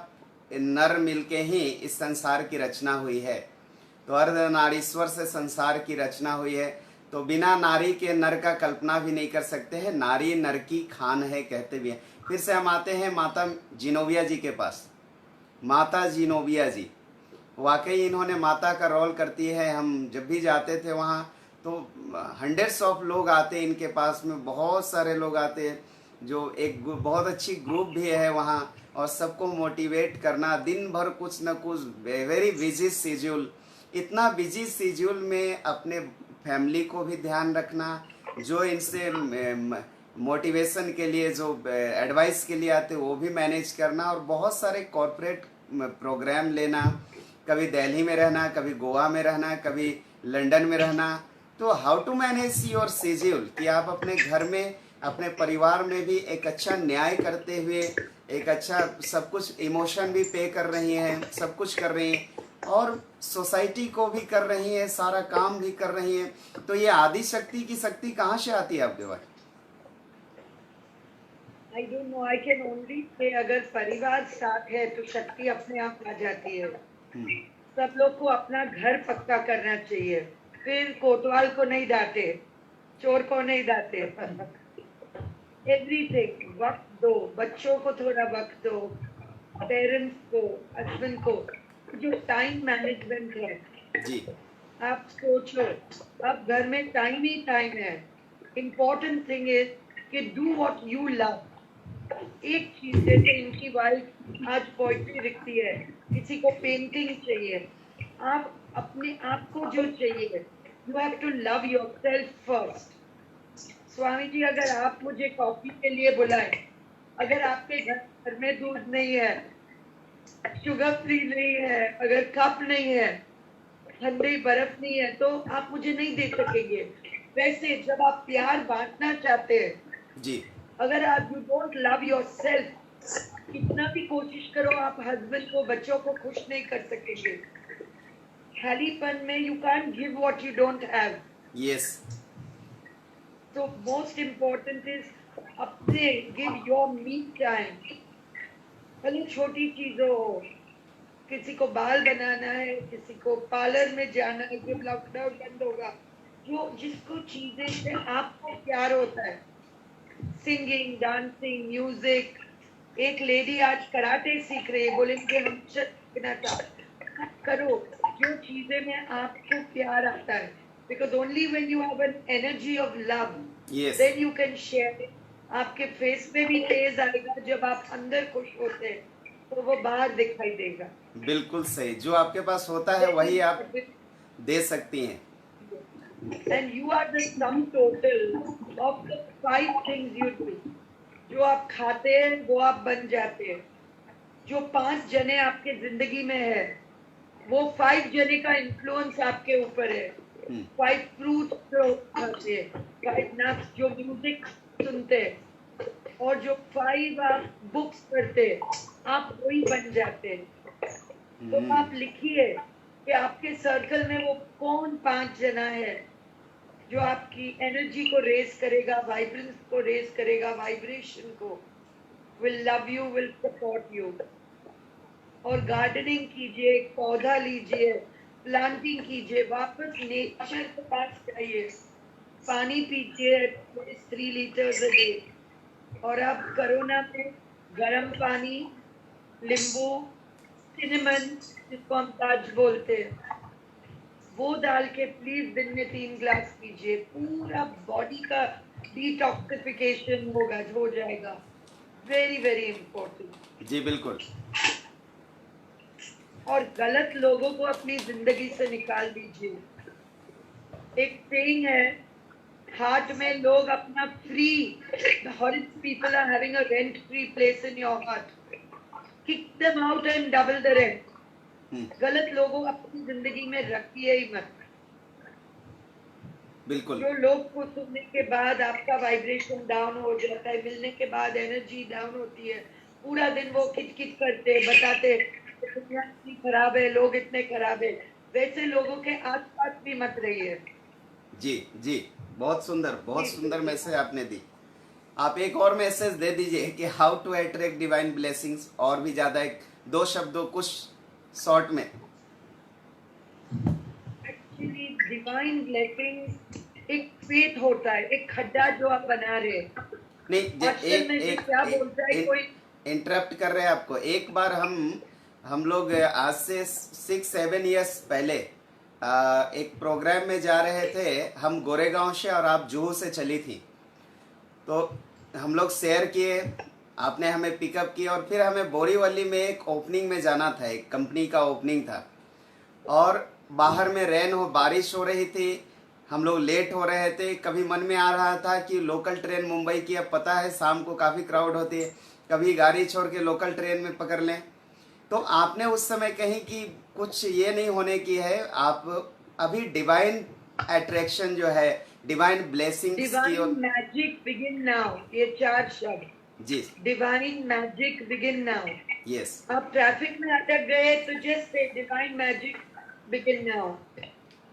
नर मिलके ही इस संसार की रचना हुई है। तो अर्ध नारीश्वर से संसार की रचना हुई है। तो बिना नारी के नर का कल्पना भी नहीं कर सकते हैं। नारी नर की खान है कहते भी हैं। फिर से हम आते हैं माता जिनोविया जी के पास। माता जिनोविया जी वाकई इन्होंने माता का रोल करती है। हम जब भी जाते थे वहाँ तो हंड्रेड्स ऑफ लोग आते इनके पास में, बहुत सारे लोग आते, जो एक बहुत अच्छी ग्रुप भी है वहाँ, और सबको मोटिवेट करना, दिन भर कुछ न कुछ, वेरी बिजी शेड्यूल, इतना बिजी शेड्यूल में अपने फैमिली को भी ध्यान रखना, जो इनसे मोटिवेशन के लिए, जो एडवाइस के लिए आते वो भी मैनेज करना, और बहुत सारे कॉरपोरेट प्रोग्राम लेना, कभी दिल्ली में रहना, कभी गोवा में रहना, कभी लंदन में रहना। तो how to manage your schedule कि आप अपने घर में, अपने परिवार में भी एक अच्छा न्याय करते हुए एक अच्छा सब कुछ, इमोशन भी पे कर रही हैं, सब कुछ कर रही हैं, और सोसाइटी को भी कर रही हैं, सारा काम भी कर रही हैं। तो ये आदि शक्ति की शक्ति कहाँ से आती है आपके पास? I don't know, I can only say अगर परिवार साथ है तो शक्ति अपने आप आ जाती है। सब लोग को अपना घर पक्का करना चाहिए, फिर कोतवाल को नहीं डांटे, चोर को नहीं डांटे। एवरीथिंग वक्त दो, बच्चों को थोड़ा वक्त दो, पेरेंट्स को, हस्बैंड को। जो टाइम मैनेजमेंट है जी। आप सोचो, अब घर में टाइम ही टाइम है। इम्पोर्टेंट थिंग इज कि डू व्हाट यू लव। एक चीज, जैसे इनकी वाइफ आज पोइट्री लिखती है, किसी को पेंटिंग चाहिए, आप अपने आप को जो चाहिए, you have to love yourself first. Swami ji, अगर आप मुझे कॉफी के लिए बुलाएं, अगर आपके घर में दूध नहीं है, शुगर फ्री नहीं है, अगर कप नहीं है, ठंडी बर्फ नहीं है, तो आप मुझे नहीं दे सकेंगे। वैसे जब आप प्यार बांटना चाहते हैं जी। अगर आप यू डोंट लव योरसेल्फ, कितना भी कोशिश करो आप हस्बैंड को, बच्चों को खुश नहीं कर सकेंगे। खालीपन में you can't give what you don't have. Yes. तो मोस्ट इम्पोर्टेंट इज अपने गिव योर मी टाइम। भले छोटी चीजों हो, किसी को बाल बनाना है, किसी को पार्लर में जाना है, जब लॉकडाउन बंद होगा, जो जिसको चीजें से आपको प्यार होता है, सिंगिंग, डांसिंग, म्यूजिक। एक लेडी आज कराटे सीख रही है, बोलेंगे हम सीखना चाहते, करो जो चीजें में आपको प्यार आता है, because only when you have an energy of love Yes. Then you can share it. आपके फेस पे भी तेज आएगा, जब आप अंदर खुश होते हैं तो वो बाहर दिखाई देगा। बिल्कुल सही, जो आपके पास होता है वही आप दे सकती हैं। And you are the sum total of the 5 things you do. जो आप खाते हैं वो आप बन जाते हैं। जो 5 जने आपके जिंदगी में है, वो 5 जने का इन्फ्लुएंस आपके ऊपर है। 5 फ्रूट्स जो खाते हैं, 5 नट्स जो म्यूजिक सुनते हैं, और जो 5 आप बुक्स पढ़ते हैं, आप वही बन जाते हैं। तो आप लिखिए कि आपके सर्कल में वो कौन 5 जना है जो आपकी एनर्जी को रेज करेगा, वाइब्रेंस को रेज करेगा, वाइब्रेशन को, will love you, will support you. और गार्डनिंग कीजिए, पौधा लीजिए, प्लांटिंग कीजिए, वापस नेचर के पास जाइए, पानी पीजिए 3 लीटर्स अ डे। और आप कोरोना में गर्म पानी, नींबू, सिनेमन, जिसको हम ताज बोलते हैं, वो डाल के प्लीज दिन में 3 ग्लास पीजिए, पूरा बॉडी का डिटॉक्सिफिकेशन हो जाएगा। Very very important. जी बिल्कुल। और गलत लोगों को अपनी जिंदगी से निकाल दीजिए। एक सेइंग है, हार्ट में लोग अपना free, the horrid people are having a rent free place in your heart, kick them out and double the rent। गलत लोगों को अपनी जिंदगी में रखिए ही मत। बिल्कुल जो लोग को सुनने के बाद आपका वाइब्रेशन डाउन हो जाता है, मिलने के बाद एनर्जी डाउन होती है, पूरा दिन वो किट करते बताते दुनिया इतनी खराब है, लोग इतने खराब है, वैसे लोगों के आसपास भी मत रहिए। जी जी, बहुत जी, सुंदर मैसेज आपने दी। आप एक और मैसेज दे दीजिए कि how to attract divine blessings, और भी ज्यादा, एक दो शब्दों कुछ शॉर्ट में। एक्चुअली डिवाइन ब्लेसिंग एक फेथ होता है, एक खड्डा जो आप बना रहे हैं। नहीं, आजकल में जो क्या बोलता है कोई, इंटरप्ट कर रहे हैं आपको। एक बार हम लोग आज से 6-7 इयर्स पहले एक प्रोग्राम में जा रहे थे। हम गोरेगांव से और आप जुहू से चली थी, तो हम लोग शेयर किए, आपने हमें पिकअप किया, और फिर हमें बोरीवली में एक ओपनिंग में जाना था, एक कंपनी का ओपनिंग था, और बाहर में बारिश हो रही थी, हम लोग लेट हो रहे थे। कभी मन में आ रहा था कि लोकल ट्रेन मुंबई की, अब पता है शाम को काफ़ी क्राउड होती है, कभी गाड़ी छोड़ के लोकल ट्रेन में पकड़ लें। तो आपने उस समय कही कि कुछ ये नहीं होने की है, आप अभी डिवाइन अट्रैक्शन जो है, डिवाइन ब्लेसिंग्स की डिवाइन मैजिक बिगिन नाउ, ये 4 शब्द, जी divine magic begin now. Yes आप ट्रैफिक में अटक गए तो just say divine magic begin now.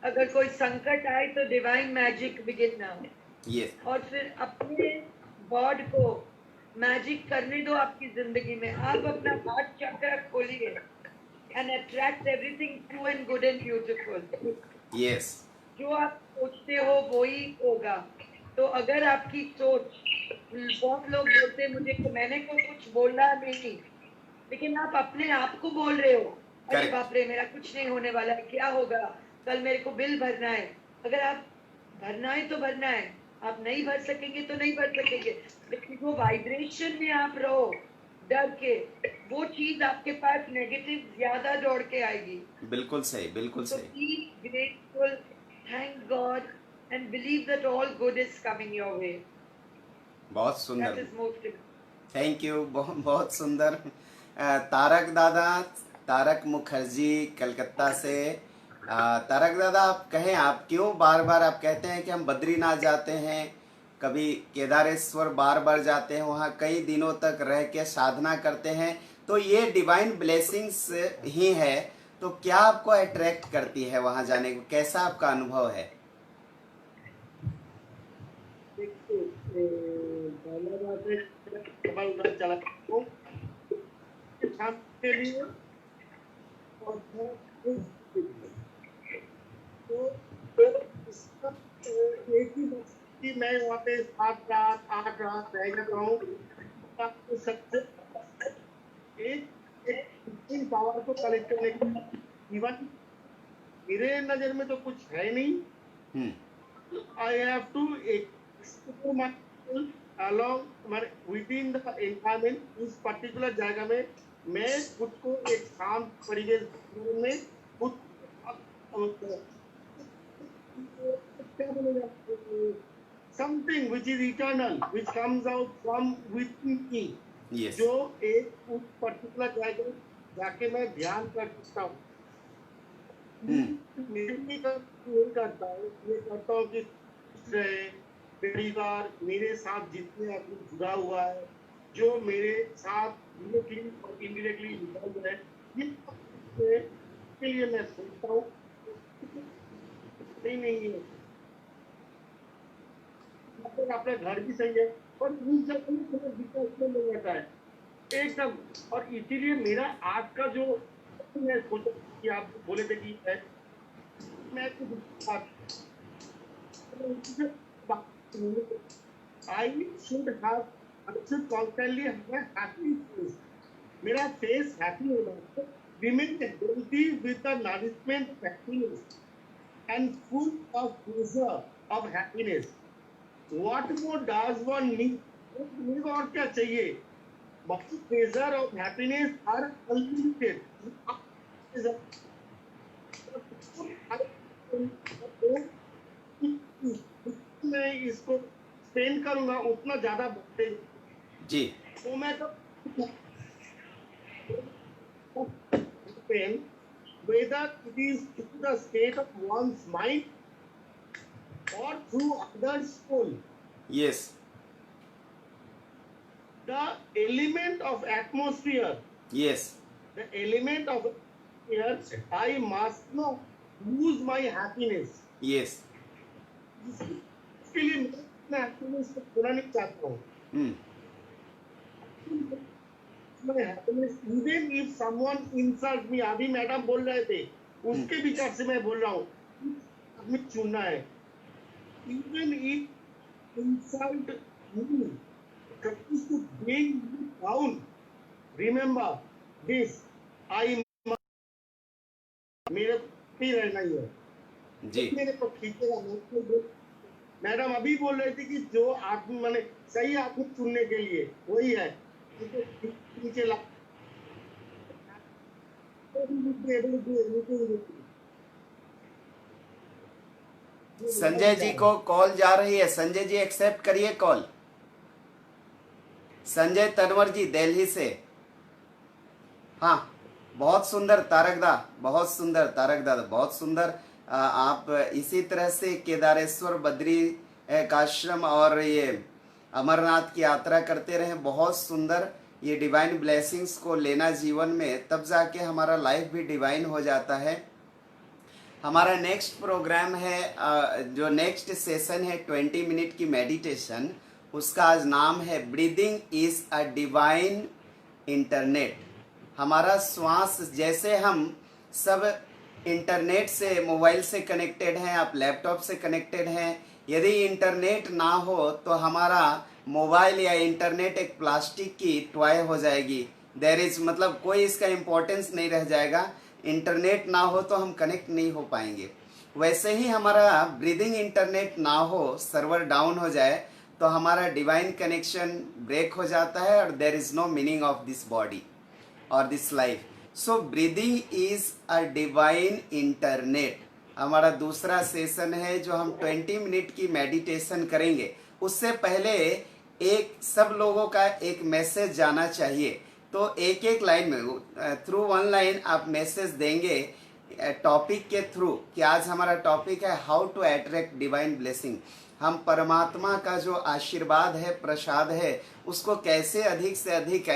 अगर कोई संकट आए तो divine magic begin now. Yes और फिर अपने गॉड को मैजिक करने दो आपकी जिंदगी में। आप अपना हार्ट चक्र खोलिए and attract everything true and good and beautiful. Yes जो आप सोचते हो वो ही होगा। तो अगर आपकी सोच, बहुत लोग बोलते हैं मुझे कि मैंने को कुछ बोला नहीं, लेकिन आप अपने आप को बोल रहे हो, अरे Correct. बाप रे मेरा कुछ नहीं होने वाला है, क्या होगा, कल मेरे को बिल भरना है। अगर आप भरना है तो भरना है, आप नहीं भर सकेंगे तो नहीं भर सकेंगे, लेकिन वो वाइब्रेशन में आप रहो डर के, वो चीज आपके पास नेगेटिव ज्यादा दौड़ के आएगी। बिल्कुल सही, बिल्कुल So सही। be grateful, thank God, and believe that all good is coming your way. बहुत That सुंदर, is most important. Thank you, बहुत सुंदर। तारक दादा, तारक मुखर्जी कलकत्ता से। तारक दादा, आप कहें, आप क्यों बार बार आप कहते हैं कि हम बद्रीनाथ जाते हैं, कभी केदारेश्वर बार बार जाते हैं, वहाँ कई दिनों तक रह के साधना करते हैं, तो ये डिवाइन ब्लेसिंग्स ही है, तो क्या आपको अट्रैक्ट करती है वहाँ जाने को, कैसा आपका अनुभव है? पहला बात है, कमल उधर चला तो शाम के लिए और तो इसका एक ही मकसद कि मैं वहाँ पे 7 रात 8 रात रह जाता हूँ। आपको सबसे एक पावर को कलेक्ट करने की, इवन मेरे नजर में तो कुछ है नहीं। I have to explore myself along within the environment। उस पर्टिकुलर जगह में मैं खुद को एक शांत परिवेश में खुद something which is eternal, which comes out from within me। Yes. जो एक उस पर्टिकुलर जगह में जाके मैं ध्यान कर सकता हूँ। मैं करता हूँ कि परिवार मेरे साथ जितने आदमी जुड़ा हुआ है, जो मेरे साथ डायरेक्टली और इनडायरेक्टली इन्वॉल्व है, के लिए मैं सोचता हूँ नहीं है। अपना घर भी सही है और उन सब में मिल जाता है एकदम। और इसीलिए मेरा आज का जो मैं सोचा कि आप बोले थे कि मैं I should constantly have a happy face। मेरा फेस हैप्पी होना, remain healthy with the nourishment happiness। and full of pleasure of happiness. What more does one need? और क्या चाहिए? But pleasure of happiness are unlimited. मैं इसको स्पेंड करूंगा उतना ज्यादा बढ़ते जी तो मैं तो pain, whether it is through the state of one's mind or through others' soul. Yes The element of atmosphere, yes the element of atmosphere, I must not lose my happiness. Yes इसके लिए मैं happiness को खोना नहीं चाहता हूँ. मैं happiness, even if someone insults me, अभी मैडम बोल रहे थे, उसके विचार से मैं बोल रहा हूँ, आदमी चुनना है. Even if insult me, tries to bring me down, remember this, I must, मेरे को ही रहना ही है. जी मेरे को खींचेगा. मैडम अभी बोल रहे थे कि जो आदमी माने सही आदमी चुनने के लिए वही है. नीचे ला संजय जी को कॉल जा रही है. संजय जी एक्सेप्ट करिए कॉल. संजय तनवर जी दिल्ली से. हाँ बहुत सुंदर तारकदा, बहुत सुंदर तारकदा, बहुत सुंदर. आप इसी तरह से केदारेश्वर बद्री काश्रम और ये अमरनाथ की यात्रा करते रहें. बहुत सुंदर. ये डिवाइन ब्लेसिंग्स को लेना जीवन में, तब जाके हमारा लाइफ भी डिवाइन हो जाता है. हमारा नेक्स्ट प्रोग्राम है, जो नेक्स्ट सेशन है 20 मिनट की मेडिटेशन, उसका आज नाम है breathing is a divine internet. हमारा श्वास, जैसे हम सब इंटरनेट से, मोबाइल से कनेक्टेड हैं, आप लैपटॉप से कनेक्टेड हैं. यदि इंटरनेट ना हो तो हमारा मोबाइल या इंटरनेट एक प्लास्टिक की टॉय हो जाएगी. देयर इज, मतलब कोई इसका इम्पोर्टेंस नहीं रह जाएगा. इंटरनेट ना हो तो हम कनेक्ट नहीं हो पाएंगे. वैसे ही हमारा ब्रीदिंग इंटरनेट ना हो, सर्वर डाउन हो जाए तो हमारा डिवाइन कनेक्शन ब्रेक हो जाता है और there is no meaning of this body और this life. So breathing is a divine internet. हमारा दूसरा सेशन है जो हम 20 मिनट की मेडिटेशन करेंगे. उससे पहले एक सब लोगों का एक मैसेज जाना चाहिए. तो एक एक लाइन में, थ्रू वन लाइन आप मैसेज देंगे टॉपिक के थ्रू, कि आज हमारा टॉपिक है how to attract divine blessing. हम परमात्मा का जो आशीर्वाद है, प्रसाद है, उसको कैसे अधिक से अधिक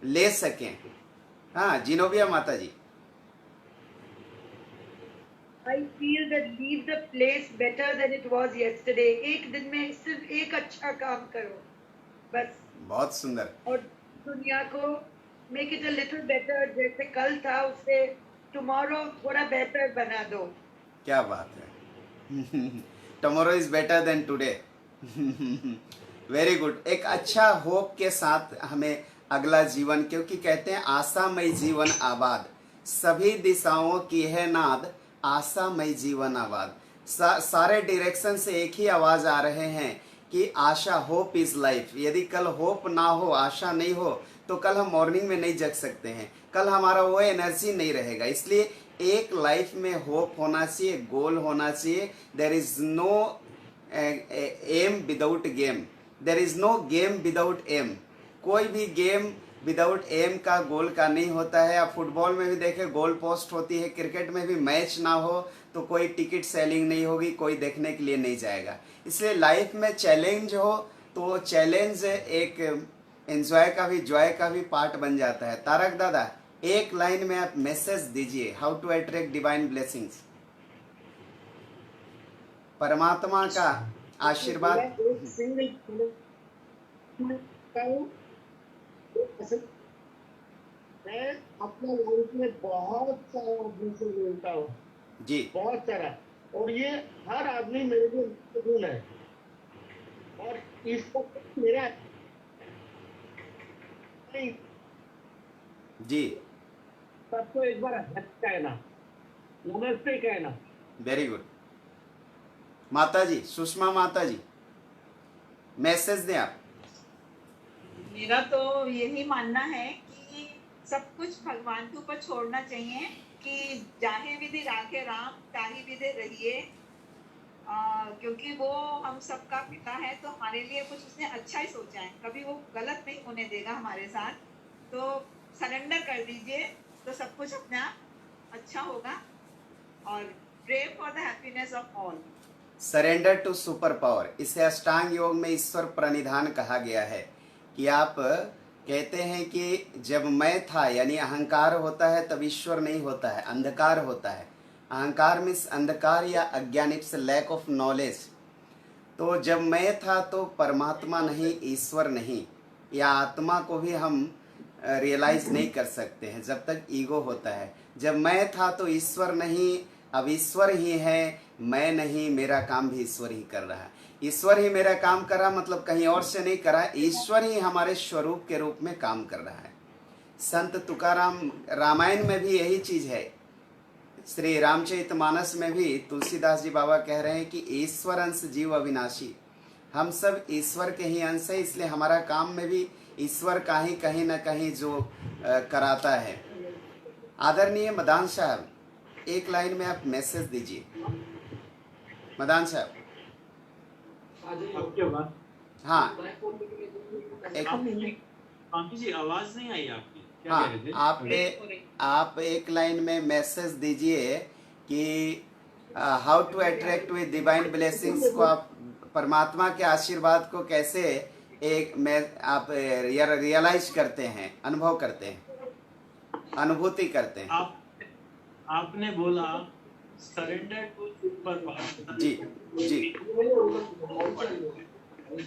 ले सकें. हाँ जिनोबिया माता जी. I feel that leave the place better than it was yesterday. एक दिन में सिर्फ एक अच्छा काम करो बस. बहुत सुंदर. और दुनिया को make it a little better. जैसे कल था उससे tomorrow थोड़ा बेहतर बना दो. क्या बात है. Tomorrow is better than today. Very good. एक अच्छा होप के साथ हमें अगला जीवन, क्योंकि कहते हैं आशामय जीवन आबाद, सभी दिशाओं की है नाद, आशामय जीवन आबाद. सारे डायरेक्शन से एक ही आवाज आ रहे हैं कि आशा, होप इज लाइफ. यदि कल होप ना हो, आशा नहीं हो, तो कल हम मॉर्निंग में नहीं जग सकते हैं. कल हमारा वो एनर्जी नहीं रहेगा. इसलिए एक लाइफ में होप होना चाहिए, गोल होना चाहिए. There is no aim without game, there is no game without aim. कोई भी गेम विदाउट एम का, गोल का नहीं होता है. आप फुटबॉल में भी देखें, गोल पोस्ट होती है. क्रिकेट में भी मैच ना हो तो कोई टिकट सेलिंग नहीं होगी, कोई देखने के लिए नहीं जाएगा. इसलिए लाइफ में चैलेंज हो तो चैलेंज एक एंजॉय का भी, जॉय का भी पार्ट बन जाता है. तारक दादा एक लाइन में आप मैसेज दीजिए, how to attract divine blessings. परमात्मा का आशीर्वाद. एक सिंगल मैं अपना लाइफ में बहुत सारा आदमी से मिलता हूँ, जी बहुत सारा, और ये हर आदमी मेरे लिए महत्वपूर्ण है. और इस वक्त मेरा जी सबको एक बार कहना, नमस्ते कहना. Very good. माता जी, सुषमा माता जी, मैसेज दें आप। मेरा तो यही मानना है कि सब कुछ भगवान के ऊपर छोड़ना चाहिए कि जाहे विधि राखे राम, ताहि विधि रहिए। क्योंकि वो हम सबका पिता है, तो हमारे लिए कुछ उसने अच्छा ही सोचा है, कभी वो गलत नहीं होने देगा हमारे साथ। तो सरेंडर कर दीजिए, तो सब कुछ अपने आप अच्छा होगा। और pray for the happiness of all. Surrender to super power, इसे अष्टांग योग में ईश्वर प्रणिधान कहा गया है कि आप कहते हैं कि जब मैं था, यानी अहंकार होता है तब ईश्वर नहीं होता है, अंधकार होता है। अहंकार मीन्स अंधकार या अज्ञान, इट्स लैक ऑफ नॉलेज। तो जब मैं था तो परमात्मा नहीं, ईश्वर नहीं, या आत्मा को भी हम रियलाइज नहीं कर सकते हैं जब तक ईगो होता है। जब मैं था तो ईश्वर नहीं, अब ईश्वर ही है, मैं नहीं, मेरा काम भी ईश्वर ही कर रहा है। ईश्वर ही मेरा काम कर रहा, मतलब कहीं और से नहीं कर रहा है, ईश्वर ही हमारे स्वरूप के रूप में काम कर रहा है। संत तुकाराम, रामायण में भी यही चीज है। श्री रामचरितमानस में भी तुलसीदास जी बाबा कह रहे हैं कि ईश्वर अंश जीव अविनाशी, हम सब ईश्वर के ही अंश है, इसलिए हमारा काम में भी ईश्वर का ही कहीं ना कहीं जो कराता है। आदरणीय मदान साहब, एक लाइन में आप मैसेज दीजिए। मदान साहब, आपकी आवाज, हाँ एक, कांति जी आवाज नहीं आई आपकी, क्या हाँ कह रहे थे? आप एक लाइन में मैसेज दीजिए कि how to attract with divine blessings को, आप परमात्मा के आशीर्वाद को कैसे आप रियलाइज करते हैं, अनुभव करते हैं, अनुभूति करते हैं। आपने बोला सरेंडर टू सुपर पावर। जी जी,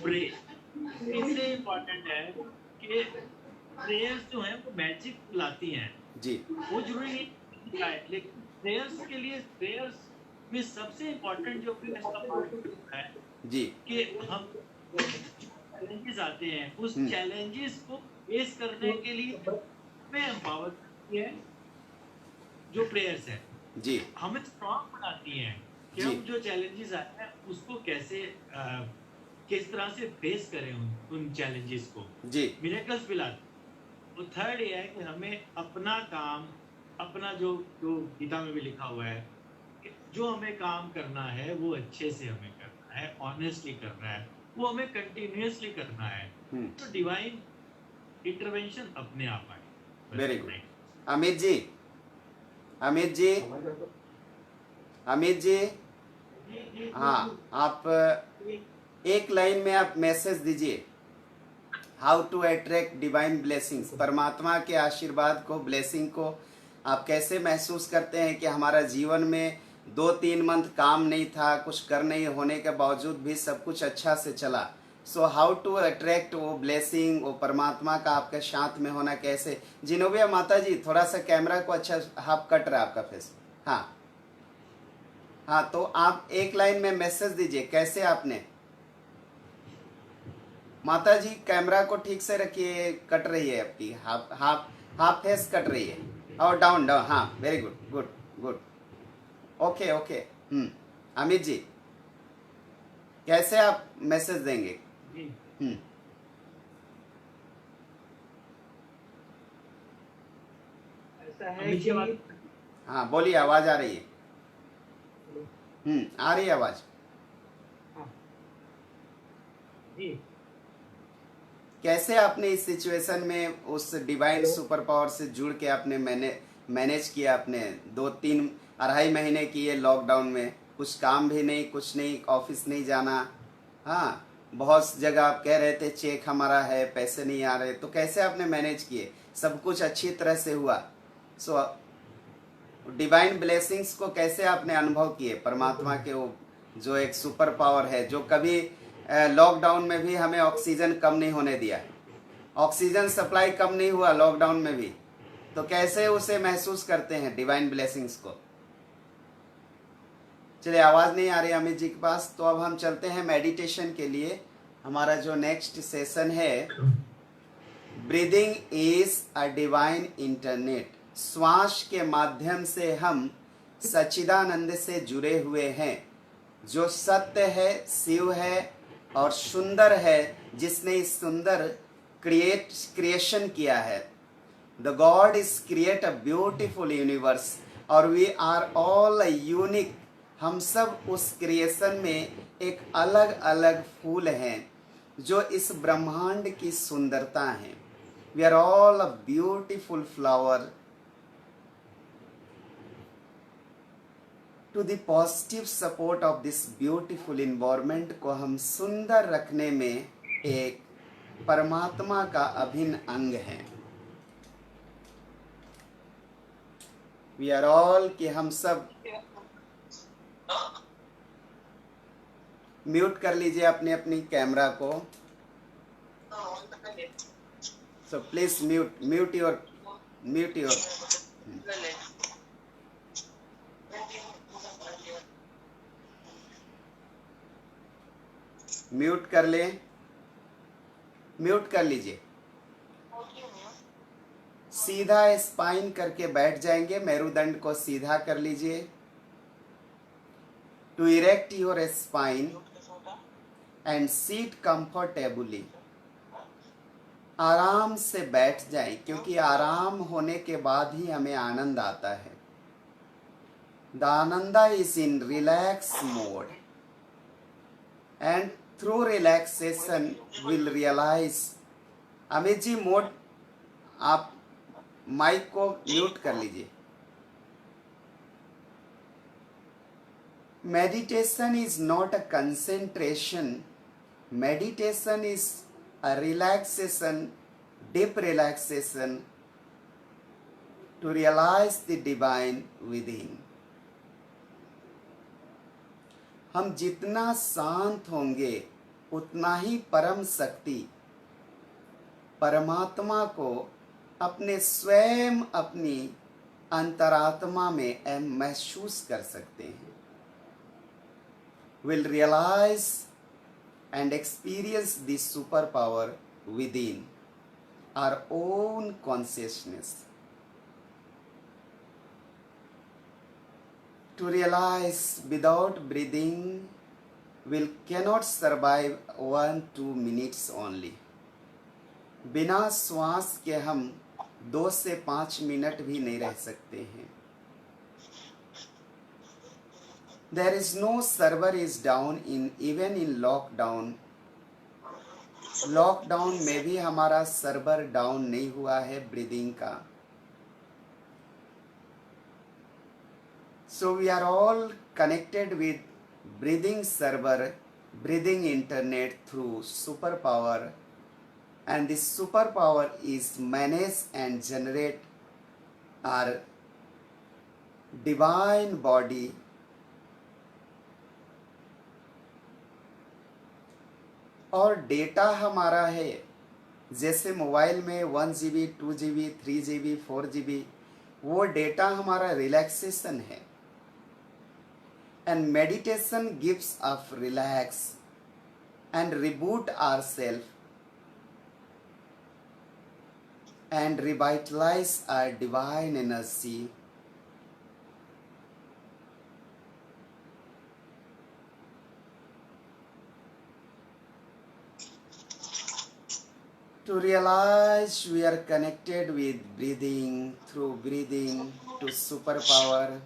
प्रे इससे इम्पोर्टेंट है कि प्रेयर्स जो है वो मैजिक लाती हैं जी वो जरूरी नहीं है, लेकिन प्रेयर्स के लिए, प्रेयर्स में सबसे इम्पोर्टेंट जो भी इसका पार्ट है जी, कि हम चैलेंजेस आते हैं, उस हम्म। चैलेंजेस को फेस करने के लिए हमें एम्पावर करती है जो प्रेयर्स है, जी हमें स्ट्रॉन्ग बनाती हैं कि जी। हम जो चैलेंजेस आते हैं उसको कैसे किस तरह से फेस करें उन चैलेंजेस को, जी मिरेकल्स भी लाते। तो थर्ड ये है कि हमें अपना काम, अपना जो जो गीता में भी लिखा हुआ है कि जो हमें काम करना है वो अच्छे से हमें करना है, ऑनेस्टली करना है, वो हमें कंटिन्यूअसली करना है, तो डिवाइन इंटरवेंशन अपने आप आए। Very good. अमित जी, अमित जी, अमित जी, हाँ आप एक लाइन में आप मैसेज दीजिए, how to attract divine blessings, परमात्मा के आशीर्वाद को, ब्लेसिंग को आप कैसे महसूस करते हैं कि हमारा जीवन में 2-3 मंथ काम नहीं था, कुछ कर नहीं होने के बावजूद भी सब कुछ अच्छा से चला। सो हाउ टू अट्रैक्ट वो ब्लेसिंग, वो परमात्मा का आपके साथ में होना कैसे। जिनोबिया माता जी, थोड़ा सा कैमरा को अच्छा, हाफ कट रहा है आपका फेस, हाँ हाँ, तो आप एक लाइन में मैसेज दीजिए कैसे आपने। माता जी कैमरा को ठीक से रखिए, कट रही है आपकी, half half half face cut रही है, और डाउन डाउन, हाँ very good, good good, okay okay. Amit ji कैसे आप मैसेज देंगे। ऐसा है कि हाँ बोलिए, आवाज आ रही है। आ रही है आवाज। जी, कैसे आपने इस सिचुएशन में उस डिवाइन सुपर पावर से जुड़ के आपने मैनेज किया। आपने 2-3-2.5 महीने किए लॉकडाउन में, कुछ काम भी नहीं, कुछ नहीं, ऑफिस नहीं जाना, हाँ बहुत जगह आप कह रहे थे चेक हमारा है, पैसे नहीं आ रहे, तो कैसे आपने मैनेज किए, सब कुछ अच्छी तरह से हुआ। सो डिवाइन ब्लेसिंग्स को कैसे आपने अनुभव किए, परमात्मा के वो जो एक सुपर पावर है, जो कभी लॉकडाउन में भी हमें ऑक्सीजन कम नहीं होने दिया, ऑक्सीजन सप्लाई कम नहीं हुआ लॉकडाउन में भी, तो कैसे उसे महसूस करते हैं डिवाइन ब्लेसिंग्स को। चलिए, आवाज नहीं आ रही अमित जी के पास, तो अब हम चलते हैं मेडिटेशन के लिए। हमारा जो नेक्स्ट सेशन है, breathing is a divine internet, श्वास के माध्यम से हम सच्चिदानंद से जुड़े हुए हैं। जो सत्य है, शिव है और सुंदर है, जिसने इस सुंदर क्रिएशन किया है। The God is create a beautiful universe और वी आर ऑल यूनिक। हम सब उस क्रिएशन में एक अलग अलग फूल हैं जो इस ब्रह्मांड की सुंदरता हैं। We are all a beautiful flower. To the positive support of this beautiful environment को हम सुंदर रखने में एक परमात्मा का अभिन्न अंग है। वी आर ऑल कि हम सब म्यूट कर लीजिए अपने अपनी कैमरा को। So please mute your mute कर ले, म्यूट कर लीजिए। सीधा स्पाइन करके बैठ जाएंगे, मेरुदंड को सीधा कर लीजिए। To erect your spine and sit comfortably. आराम से बैठ जाएं, क्योंकि आराम होने के बाद ही हमें आनंद आता है। The ananda is in relax mode and through relaxation will realize. Amit ji mode, आप माइक को म्यूट कर लीजिए। Meditation is not a concentration, meditation is a relaxation, deep relaxation to realize the divine within. हम जितना शांत होंगे उतना ही परम शक्ति परमात्मा को अपने स्वयं अपनी अंतरात्मा में महसूस कर सकते हैं। Will realize and experience the superpower within our own consciousness. To realize without breathing we cannot survive 1-2 minutes only. बिना श्वास के हम 2 से 5 मिनट भी नहीं रह सकते हैं। There is no server is down in even in lockdown. Lockdown में भी हमारा सर्वर डाउन नहीं हुआ है ब्रीदिंग का। So we are all connected with breathing server, breathing internet through superpower, and this superpower is manage and generate our divine body. और डेटा हमारा है, जैसे मोबाइल में 1 GB 2 GB 3 GB 4 GB, वो डेटा हमारा रिलैक्सेशन है। And meditation gives us relax and reboot ourselves and revitalize our divine energy. To realize we are connected with breathing, through breathing to superpower.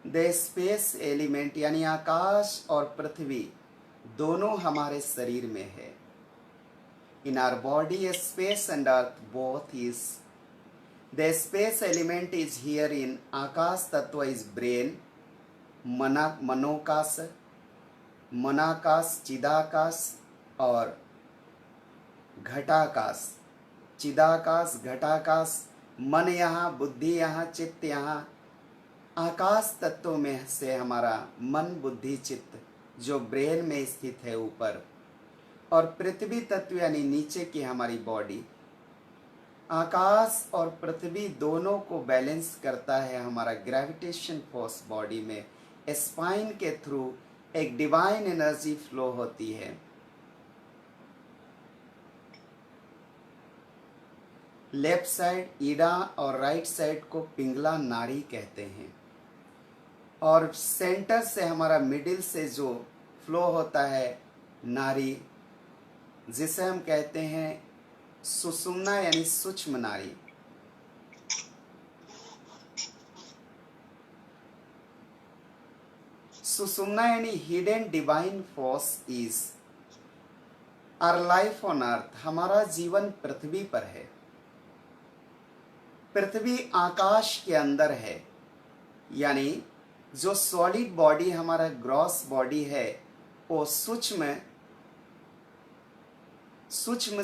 The space element यानी आकाश और पृथ्वी दोनों हमारे शरीर में है। In our body, space and earth both is. The space element is here in Akash Tattva is brain, मनोकाश, मनाकाश, चिदाकाश और घटाकाश। चिदाकाश, घटाकाश, मन यहाँ, बुद्धि यहाँ, चित्त यहाँ। आकाश तत्व में से हमारा मन, बुद्धि, चित्त जो ब्रेन में स्थित है ऊपर, और पृथ्वी तत्व यानी नीचे की हमारी बॉडी। आकाश और पृथ्वी दोनों को बैलेंस करता है हमारा ग्रेविटेशन फोर्स बॉडी में। स्पाइन के थ्रू एक डिवाइन एनर्जी फ्लो होती है। लेफ्ट साइड ईड़ा और राइट साइड को पिंगला नाड़ी कहते हैं। और सेंटर से हमारा मिडिल से जो फ्लो होता है नाड़ी, जिसे हम कहते हैं सुषुम्ना यानी सूक्ष्म नाड़ी। सुषुम्ना यानी hidden divine force is our life on earth. हमारा जीवन पृथ्वी पर है। पृथ्वी आकाश के अंदर है, यानी जो सॉलिड बॉडी हमारा ग्रॉस बॉडी है वो सूक्ष्म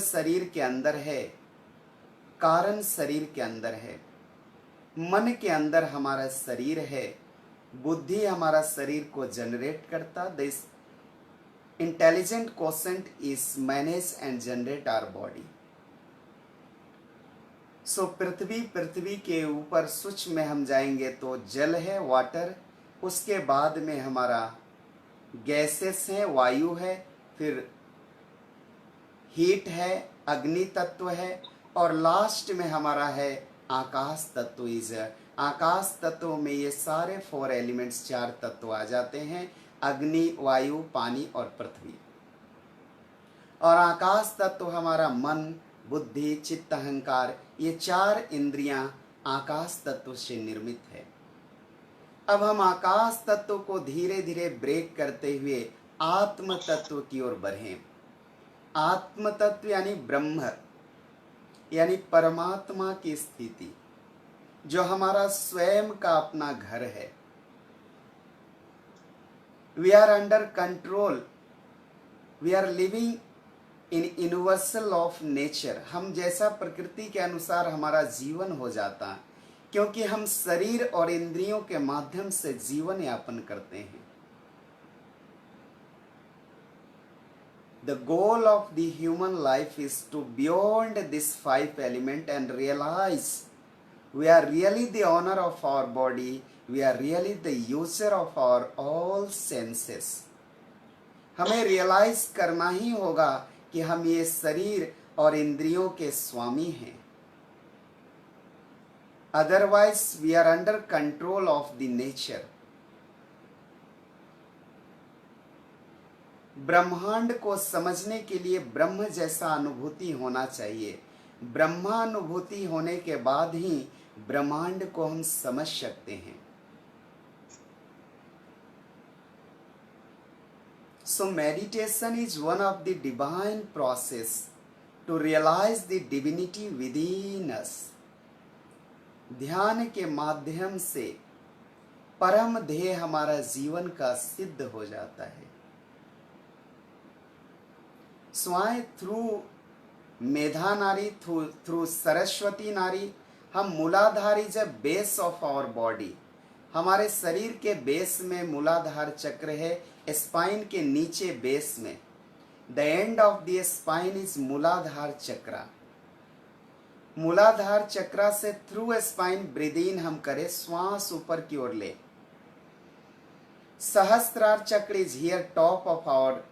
शरीर के अंदर है, कारण शरीर के अंदर है, मन के अंदर हमारा शरीर है, बुद्धि हमारा शरीर को जनरेट करता। This intelligent quotient is manage and generate our body. So पृथ्वी के ऊपर सूक्ष्म में हम जाएंगे तो जल है, वाटर, उसके बाद में हमारा गैसेस है, वायु है, फिर हीट है, अग्नि तत्व है, और लास्ट में हमारा है आकाश तत्व। इज आकाश तत्व में ये सारे 4 एलिमेंट्स, 4 तत्व आ जाते हैं, अग्नि, वायु, पानी और पृथ्वी। और आकाश तत्व हमारा मन, बुद्धि, चित्त, अहंकार, ये 4 इंद्रियां आकाश तत्व से निर्मित है। अब हम आकाश तत्व को धीरे धीरे ब्रेक करते हुए आत्म तत्व की ओर बढ़ें। आत्म तत्व यानी ब्रह्म, यानी परमात्मा की स्थिति, जो हमारा स्वयं का अपना घर है। We are under control, we are living in universal of nature. हम जैसा प्रकृति के अनुसार हमारा जीवन हो जाता, क्योंकि हम शरीर और इंद्रियों के माध्यम से जीवन यापन करते हैं। The goal of the human life is to beyond this 5 element and realize we are really the owner of our body, we are really the user of our all senses. हमें रियलाइज करना ही होगा कि हम ये शरीर और इंद्रियों के स्वामी हैं। Otherwise we are under control of the nature. ब्रह्मांड को समझने के लिए ब्रह्म जैसा अनुभूति होना चाहिए। ब्रह्मानुभूति होने के बाद ही ब्रह्मांड को हम समझ सकते हैं। So meditation is one of the divine process to realize the divinity within us. ध्यान के माध्यम से परम ध्येय हमारा जीवन का सिद्ध हो जाता है। स्वाय थ्रू मेधा नारी, थ्रू सरस्वती नारी, हम मूलाधारी, जब बेस ऑफ आवर बॉडी, हमारे शरीर के बेस में मूलाधार चक्र है, स्पाइन के नीचे बेस में, the end of the spine is मूलाधार चक्र। मूलाधार चक्र से थ्रू स्पाइन ब्रीद इन हम करें, श्वास ऊपर की ओर ले। Sahasrara chakra is here top of our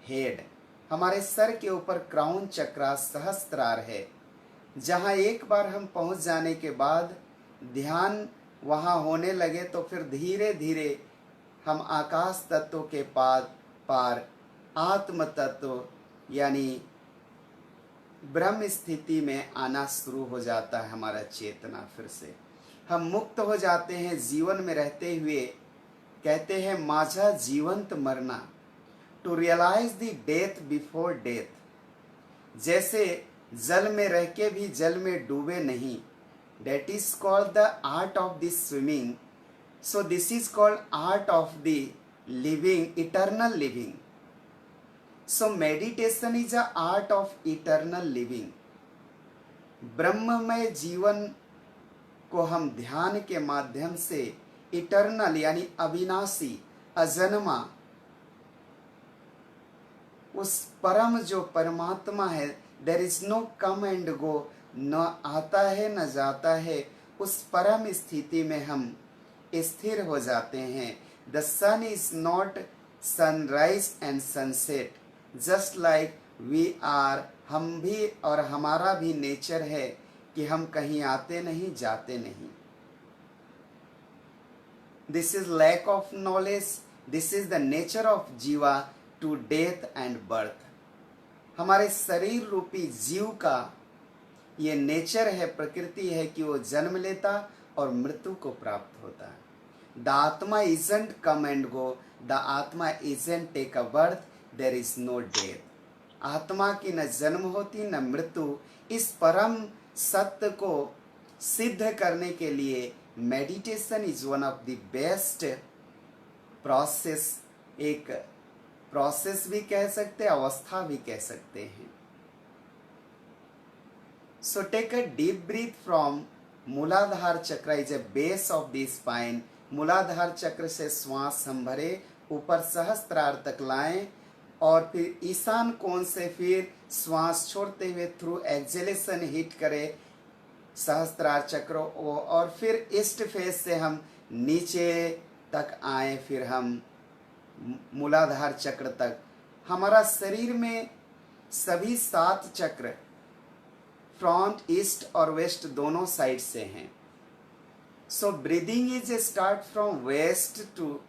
head, हमारे सर के ऊपर क्राउन चक्र सहस्त्रार है, जहां एक बार हम पहुंच जाने के बाद ध्यान वहां होने लगे तो फिर धीरे धीरे हम आकाश तत्व के पार आत्म तत्व यानी ब्रह्म स्थिति में आना शुरू हो जाता है। हमारा चेतना फिर से हम मुक्त हो जाते हैं। जीवन में रहते हुए कहते हैं माझा जीवंत मरना, to realise the death before death. जैसे जल में रह के भी जल में डूबे नहीं, that is called the art of the swimming. So this is called art of the living, eternal living. So meditation is a art of eternal living. ब्रह्ममय जीवन को हम ध्यान के माध्यम से इटर्नल यानी अविनाशी, अजन्मा, उस परम जो परमात्मा है, there is no come and go, न आता है न जाता है, उस परम स्थिति में हम स्थिर हो जाते हैं। The sun is not sunrise and sunset, just like we are, हम भी और हमारा भी नेचर है कि हम कहीं आते नहीं जाते नहीं। This is lack of knowledge, this is the nature of jiva to death and birth. हमारे शरीर रूपी जीव का ये नेचर है, प्रकृति है कि वो जन्म लेता और मृत्यु को प्राप्त होता है। The atma isn't come and go, the atma isn't take a birth, there is no death. आत्मा की न जन्म होती न मृत्यु। इस परम सत्य को सिद्ध करने के लिए meditation is one of the best process. एक प्रोसेस भी कह सकते हैं, अवस्था भी कह सकते हैं। So take a deep breath from मूलाधार चक्र is a base of the spine. मूलाधार चक्र से श्वास हम भरे, ऊपर सहस्त्रार तक लाएं और फिर ईशान कोण से फिर श्वास छोड़ते हुए थ्रू एक्सेलेशन हिट करें सहस्त्रार चक्र, और फिर ईस्ट फेस से हम नीचे तक आए, फिर हम मूलाधार चक्र तक। हमारा शरीर में सभी 7 चक्र फ्रंट, ईस्ट और वेस्ट दोनों साइड से हैं। So breathing is start from west to,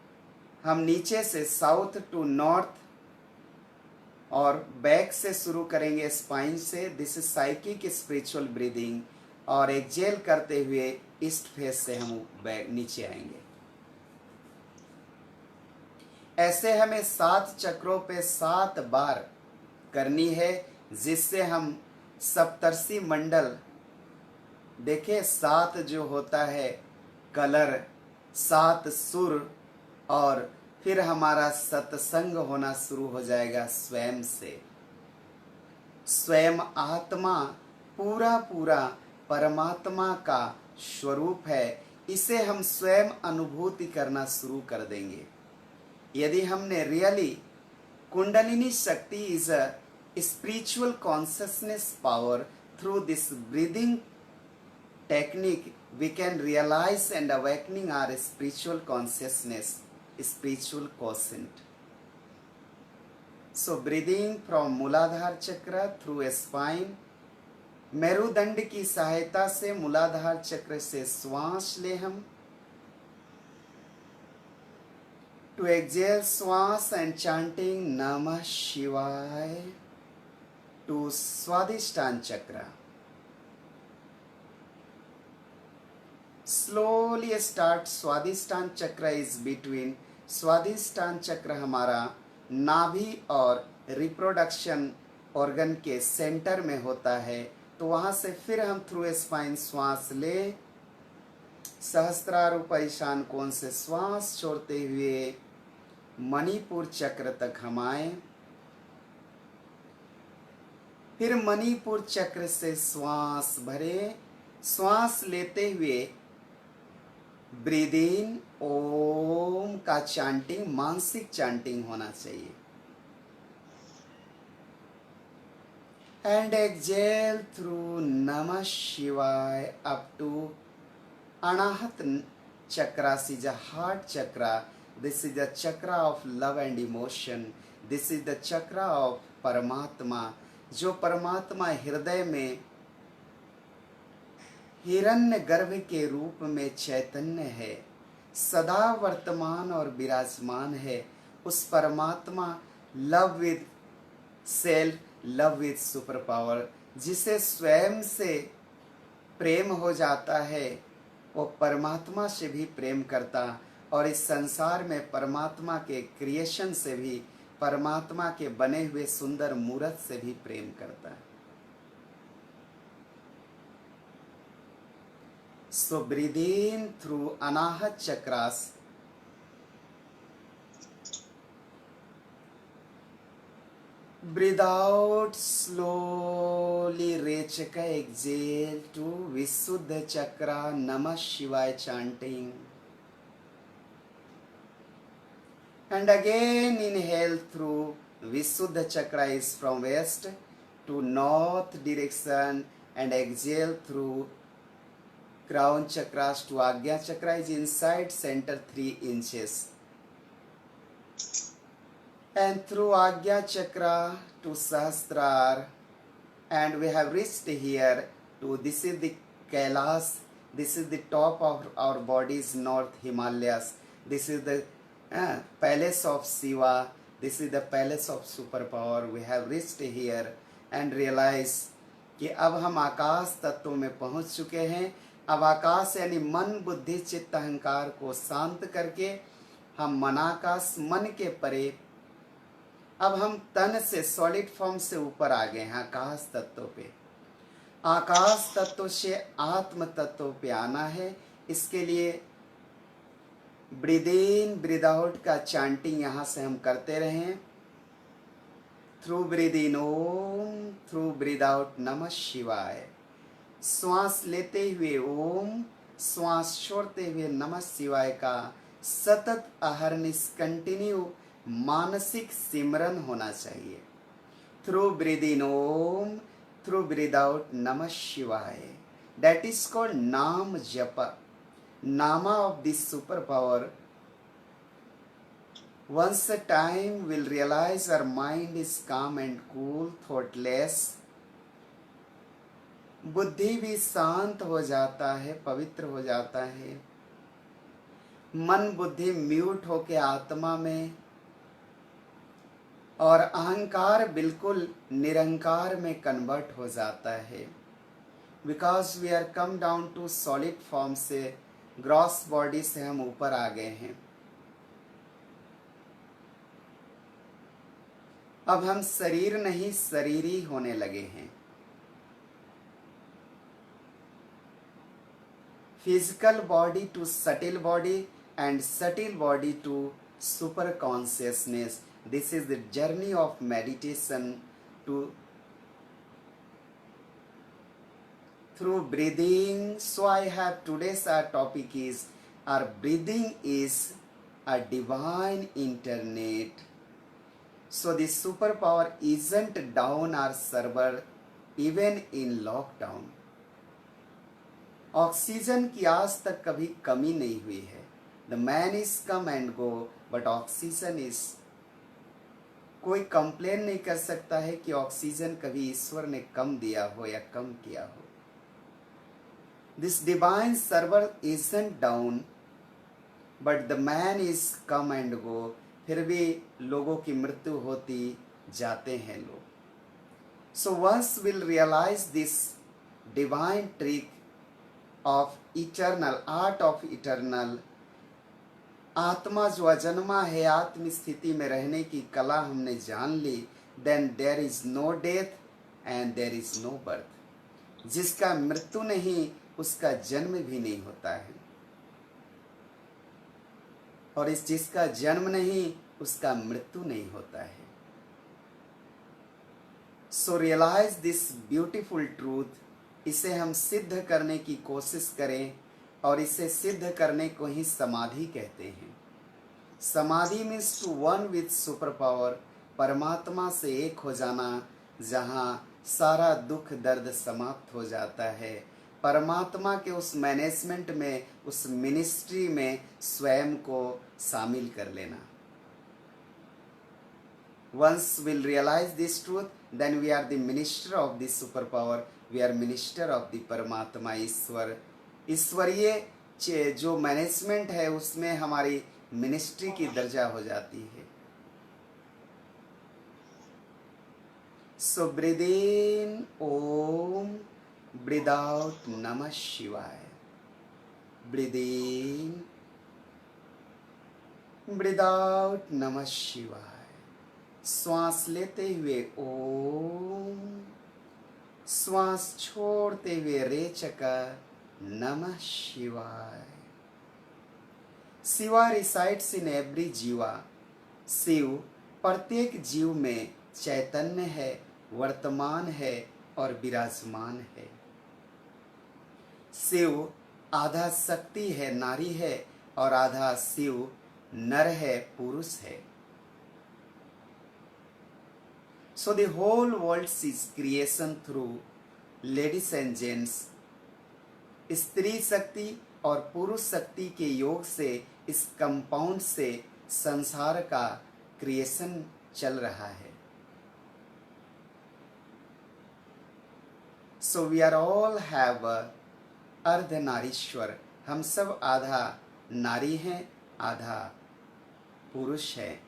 हम नीचे से साउथ टू नॉर्थ, और बैक से शुरू करेंगे स्पाइन से। This is psychic spiritual breathing. और एक्सेल करते हुए ईस्ट फेस से हम बैक नीचे आएंगे। ऐसे हमें 7 चक्रों पे 7 बार करनी है, जिससे हम सप्तर्षि मंडल देखे, 7 जो होता है कलर, 7 सुर, और फिर हमारा सत्संग होना शुरू हो जाएगा स्वयं से। स्वयं आत्मा पूरा पूरा परमात्मा का स्वरूप है, इसे हम स्वयं अनुभूति करना शुरू कर देंगे। यदि हमने रियली, कुंडलिनी शक्ति is a spiritual consciousness power, through this breathing technique we can realize and awakening our spiritual consciousness, spiritual quotient. So breathing from मूलाधार चक्र through a spine, मेरुदंड की सहायता से मूलाधार चक्र से श्वास ले हम, to exhale श्वास and chanting Namah Shivaya to Swadhisthana chakra. Slowly start. Swadhisthana chakra is between. Swadhisthana chakra हमारा नाभि और रिप्रोडक्शन ऑर्गन के सेंटर में होता है। तो वहाँ से फिर हम थ्रू स्पाइन श्वास ले, सहस्त्रार ऊपर ईशान कोण से श्वास छोड़ते हुए मणिपुर चक्र तक हम आए, फिर मणिपुर चक्र से श्वास भरे, श्वास लेते हुए ब्रीद इन, ओम का चांटिंग, मानसिक चांटिंग होना चाहिए, and Excel through Namah Shivaya up to Anahat chakra, is a heart chakra. This is the chakra of love and emotion, this is the chakra of paramatma, जो परमात्मा हृदय में हिरण्य गर्भ के रूप में चैतन्य है, सदा वर्तमान और विराजमान है। उस परमात्मा love with self, love with super power, जिसे स्वयं से प्रेम हो जाता है, वो परमात्मा से भी प्रेम करता, और इस संसार में परमात्मा के क्रिएशन से भी, परमात्मा के बने हुए सुंदर मूर्त से भी प्रेम करता है। So breathe in through Anahat chakras, breathe out slowly, Rechaka, exhale to Visuddha Chakra, Namah Shivaya chanting. And again inhale through Visuddha Chakra is from west to north direction, and exhale through crown chakras to Agya Chakra is inside center 3 inches. And through Agya Chakra to Sahasrara, and we have reached here to this is the Kailas, this is the top of our body's North Himalayas, this is the palace of Shiva, this is the palace of superpower. We have reached here and realize कि अब हम आकाश तत्व में पहुंच चुके हैं। अब आकाश यानी मन बुद्धि चित्त अहंकार को शांत करके हम मनाकाश मन के परे, अब हम तन से सॉलिड फॉर्म से ऊपर आ गए हैं आकाश तत्व पे। आकाश तत्व से आत्म तत्व पे आना है। इसके लिए ब्रीद इन ब्रीद आउट का चैंटिंग यहाँ से हम करते रहें। Through breathe in Om, through breathe out नमः शिवाय। श्वास लेते हुए ओम, श्वास छोड़ते हुए नमः शिवाय का सतत अहर्निश कंटिन्यू मानसिक सिमरन होना चाहिए। Through breathe in Om, through breathe out नमः शिवाय। That is called naam jap, nama of this super power. Once a time we'll realize our mind is calm and cool, thoughtless. बुद्धि भी शांत हो जाता है, पवित्र हो जाता है। मन बुद्धि म्यूट होके आत्मा में, और अहंकार बिल्कुल निरंकार में कन्वर्ट हो जाता है। Because we are come down to solid form से, ग्रॉस बॉडी से हम ऊपर आ गए हैं। अब हम शरीर नहीं शरीरी होने लगे हैं। Physical body to subtle body and subtle body to super consciousness. This is the journey of meditation to through breathing. So I have today's our topic is our breathing is a divine internet. So the superpower isn't down our server even in lockdown. Oxygen की आज तक कभी कमी नहीं हुई है। The man is come and go, but oxygen is, कोई कंप्लेन नहीं कर सकता है कि ऑक्सीजन कभी ईश्वर ने कम दिया हो या कम किया हो। This divine server isn't down, but the man is come and go. फिर भी लोगों की मृत्यु होती जाते हैं लोग। So once we'll realize this divine trick of eternal, art of eternal, आत्मा जो अजन्मा है, आत्म स्थिति में रहने की कला हमने जान ली, then there is no death and there is no birth. जिसका मृत्यु नहीं उसका जन्म भी नहीं होता है, और इस जिसका जन्म नहीं उसका मृत्यु नहीं होता है। सो रियलाइज दिस ब्यूटीफुल ट्रूथ। इसे हम सिद्ध करने की कोशिश करें, और इसे सिद्ध करने को ही समाधि कहते हैं। Samadhi means to one with super power, परमात्मा से एक हो जाना, जहाँ सारा दुख दर्द समाप्त हो जाता है। परमात्मा के उस मैनेजमेंट में, उस मिनिस्ट्री में स्वयं को शामिल कर लेना। Once we'll realize this truth, then we are the minister of the superpower. We are minister of the परमात्मा ईश्वर। ईश्वरीय जो मैनेजमेंट है उसमें हमारी मिनिस्ट्री की दर्जा हो जाती है। So breathe in Om, breathe out Namah Shivaya. Breathe in, breathe out Namah Shivaya. श्वास लेते हुए ओम, श्वास छोड़ते हुए रेचक नमः शिवाय। शिवा रिसाइड्स इन एवरी जीवा। शिव प्रत्येक जीव में चैतन्य है, वर्तमान है और विराजमान है। शिव आधा शक्ति है, नारी है, और आधा शिव नर है, पुरुष है। So the whole world is creation through ladies and gents. स्त्री शक्ति और पुरुष शक्ति के योग से, इस कंपाउंड से संसार का क्रिएशन चल रहा है। So we are all have Ardhanarishvara, हम सब आधा नारी हैं आधा पुरुष है,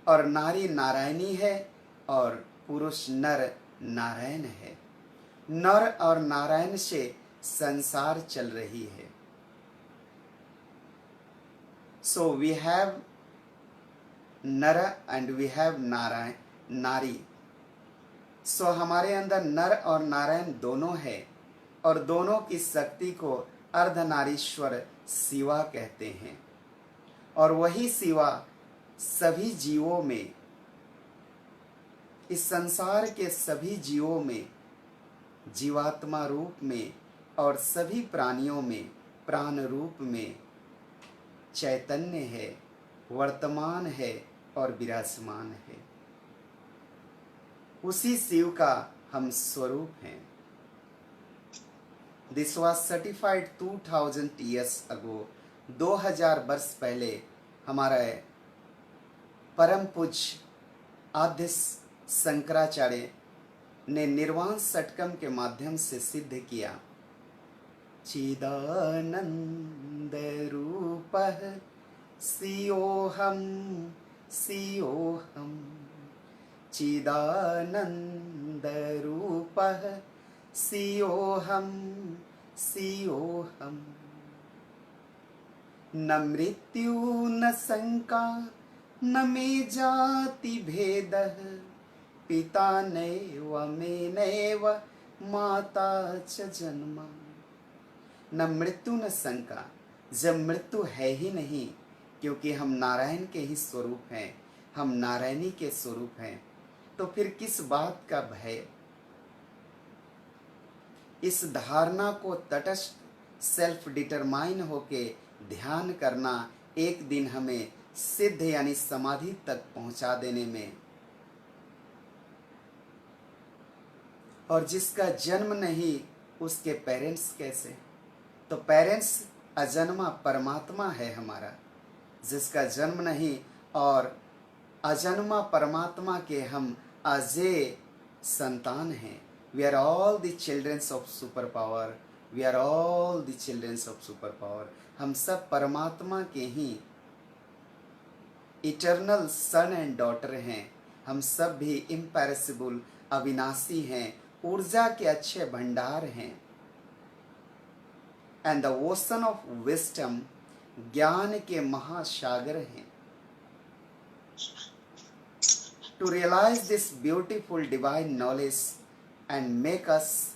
और नारी नारायणी है और पुरुष नर नारायण है। नर और नारायण से संसार चल रही है। सो वी हैव नर एंड वी हैव नारायण नारी। सो हमारे अंदर नर और नारायण दोनों है, और दोनों की शक्ति को अर्धनारीश्वर शिवा कहते हैं। और वही शिवा सभी जीवों में, इस संसार के सभी जीवों में जीवात्मा रूप में और सभी प्राणियों में प्राण रूप में चैतन्य है, वर्तमान है और विराजमान है। उसी शिव का हम स्वरूप हैं। This was certified 2000 years ago। 2000 वर्ष पहले हमारे परम पूज्य आद्य शंकराचार्य ने निर्वाण षटकम के माध्यम से सिद्ध किया। चिदानंद रूपः शिवोऽहं शिवोऽहं, चिदानंद रूपः शिवोऽहं शिवोऽहं, न मृत्यु न शंका न मे जाति भेदः, पिता नैव मे नैव माता च जन्म। न मृत्यु न शंका, जब मृत्यु है ही नहीं, क्योंकि हम नारायण के ही स्वरूप हैं, हम नारायणी के स्वरूप हैं, तो फिर किस बात का भय। इस धारणा को तटस्थ सेल्फ डिटरमाइन होके ध्यान करना एक दिन हमें सिद्ध यानी समाधि तक पहुंचा देने में। और जिसका जन्म नहीं उसके पेरेंट्स कैसे, तो पेरेंट्स अजन्मा परमात्मा है हमारा, जिसका जन्म नहीं और अजन्मा परमात्मा के हम अजय संतान हैं। We are all the childrens of super power, we are all the childrens of super power. हम सब परमात्मा के ही इटर्नल सन एंड डॉटर हैं। हम सब भी इम्पैरेसिबल अविनाशी हैं, ऊर्जा के अच्छे भंडार हैं। And the ocean of wisdom, ज्ञान के महासागर हैं। To realise this beautiful divine knowledge and make us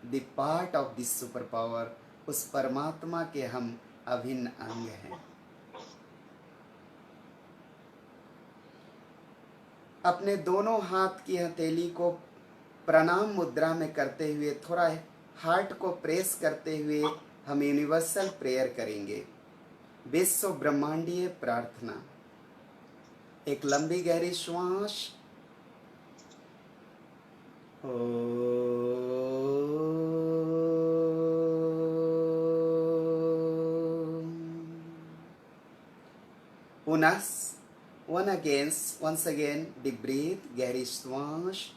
the part of this super power, उस परमात्मा के हम अभिन्न अंग हैं। अपने दोनों हाथ की हथेली को प्रणाम मुद्रा में करते हुए, थोड़ा हार्ट को प्रेस करते हुए हम यूनिवर्सल प्रेयर करेंगे। विश्व ब्रह्मांडीय प्रार्थना। एक लंबी गहरी श्वास। once again deep breathe, गहरी श्वास,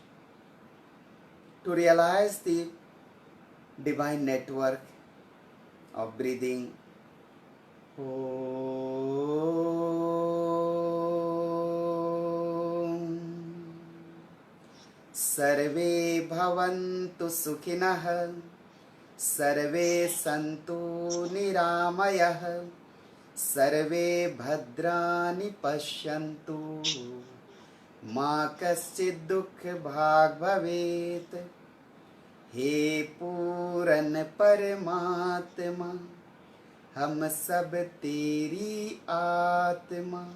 to realize the divine network of breathing. सर्वे भवन्तु सुखिनः, सर्वे सन्तु निरामयः, सर्वे भद्राणि पश्यन्तु, मा कश्चित् दुःखभाग् भवेत्। हे पूरन परमात्मा, हम सब तेरी आत्मा,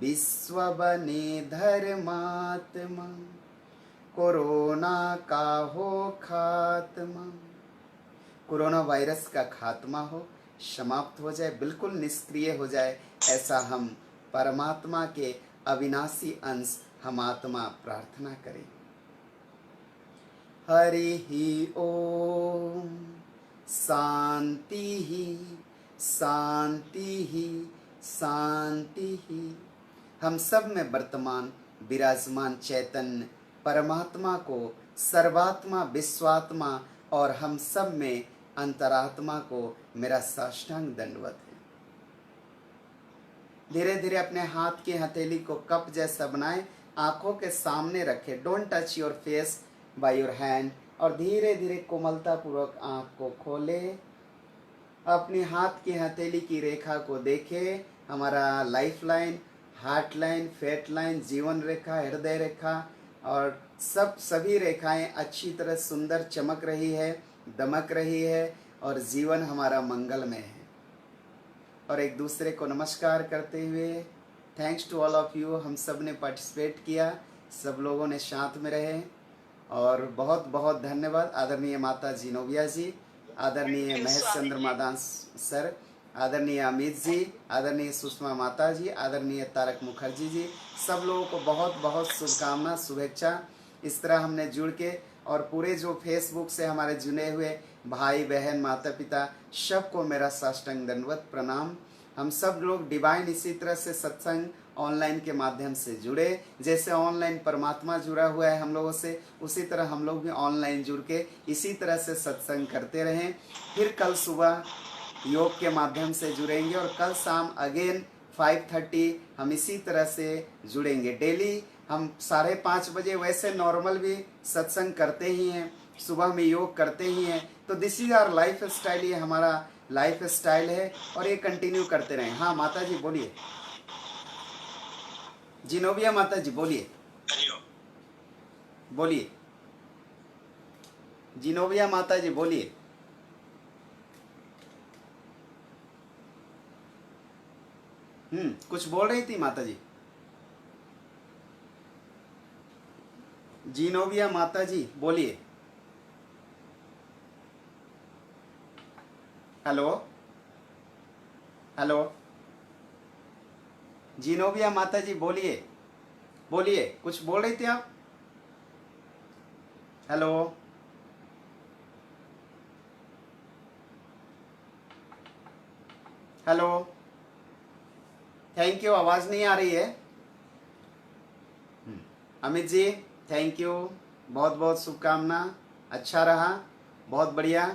विश्व बने धर्मात्मा, कोरोना का हो खात्मा। कोरोना वायरस का खात्मा हो, समाप्त हो जाए, बिल्कुल निष्क्रिय हो जाए, ऐसा हम परमात्मा के अविनाशी अंश हम आत्मा प्रार्थना करें। हरि ओम। शांति ही शांति ही शांति ही। हम सब में वर्तमान विराजमान चैतन्य परमात्मा को सर्वात्मा विश्वात्मा और हम सब में अंतरात्मा को मेरा साष्टांग दंडवत है। धीरे धीरे अपने हाथ की हथेली को कप जैसा बनाएं, आंखों के सामने रखें। Don't touch your face by your hand. और धीरे धीरे कोमलता पूर्वक आंख को खोलें। अपनी हाथ की हथेली की रेखा को देखें। हमारा life line, heart line, fate line, जीवन रेखा, हृदय रेखा और सभी रेखाएं अच्छी तरह सुंदर चमक रही है, दमक रही है और जीवन हमारा मंगलमय है। और एक दूसरे को नमस्कार करते हुए thanks to all of you. हम सब ने पार्टिसिपेट किया, सब लोगों ने साथ में रहे और बहुत बहुत धन्यवाद। आदरणीय माता जिनोविया जी, आदरणीय महेश चंद्र मादान सर, आदरणीय अमित जी, आदरणीय सुषमा माता जी, आदरणीय तारक मुखर्जी जी, सब लोगों को बहुत बहुत शुभकामना, शुभेच्छा। इस तरह हमने जुड़ के और पूरे जो फेसबुक से हमारे जुड़े हुए भाई बहन माता पिता सबको मेरा साष्टांग दंडवत प्रणाम। हम सब लोग डिवाइन इसी तरह से सत्संग ऑनलाइन के माध्यम से जुड़े। जैसे ऑनलाइन परमात्मा जुड़ा हुआ है हम लोगों से, उसी तरह हम लोग भी ऑनलाइन जुड़ के इसी तरह से सत्संग करते रहें। फिर कल सुबह योग के माध्यम से जुड़ेंगे और कल शाम अगेन 5:30 हम इसी तरह से जुड़ेंगे। डेली हम 5:30 बजे वैसे नॉर्मल भी सत्संग करते ही हैं, सुबह में योग करते ही हैं। तो this is our life style, ये हमारा लाइफ स्टाइल है और ये कंटिन्यू करते रहें। हाँ माता जी बोलिए, जिनोविया माता जी बोलिए, बोलिए जिनोविया माता जी बोलिए। कुछ बोल रही थी माता जी। जिनोविया माता जी बोलिए। हेलो हेलो जिनोविया माता जी बोलिए, बोलिए कुछ बोल रही थी आप। हेलो हेलो, थैंक यू, आवाज नहीं आ रही है। अमित जी थैंक यू, बहुत बहुत शुभकामना, अच्छा रहा, बहुत बढ़िया।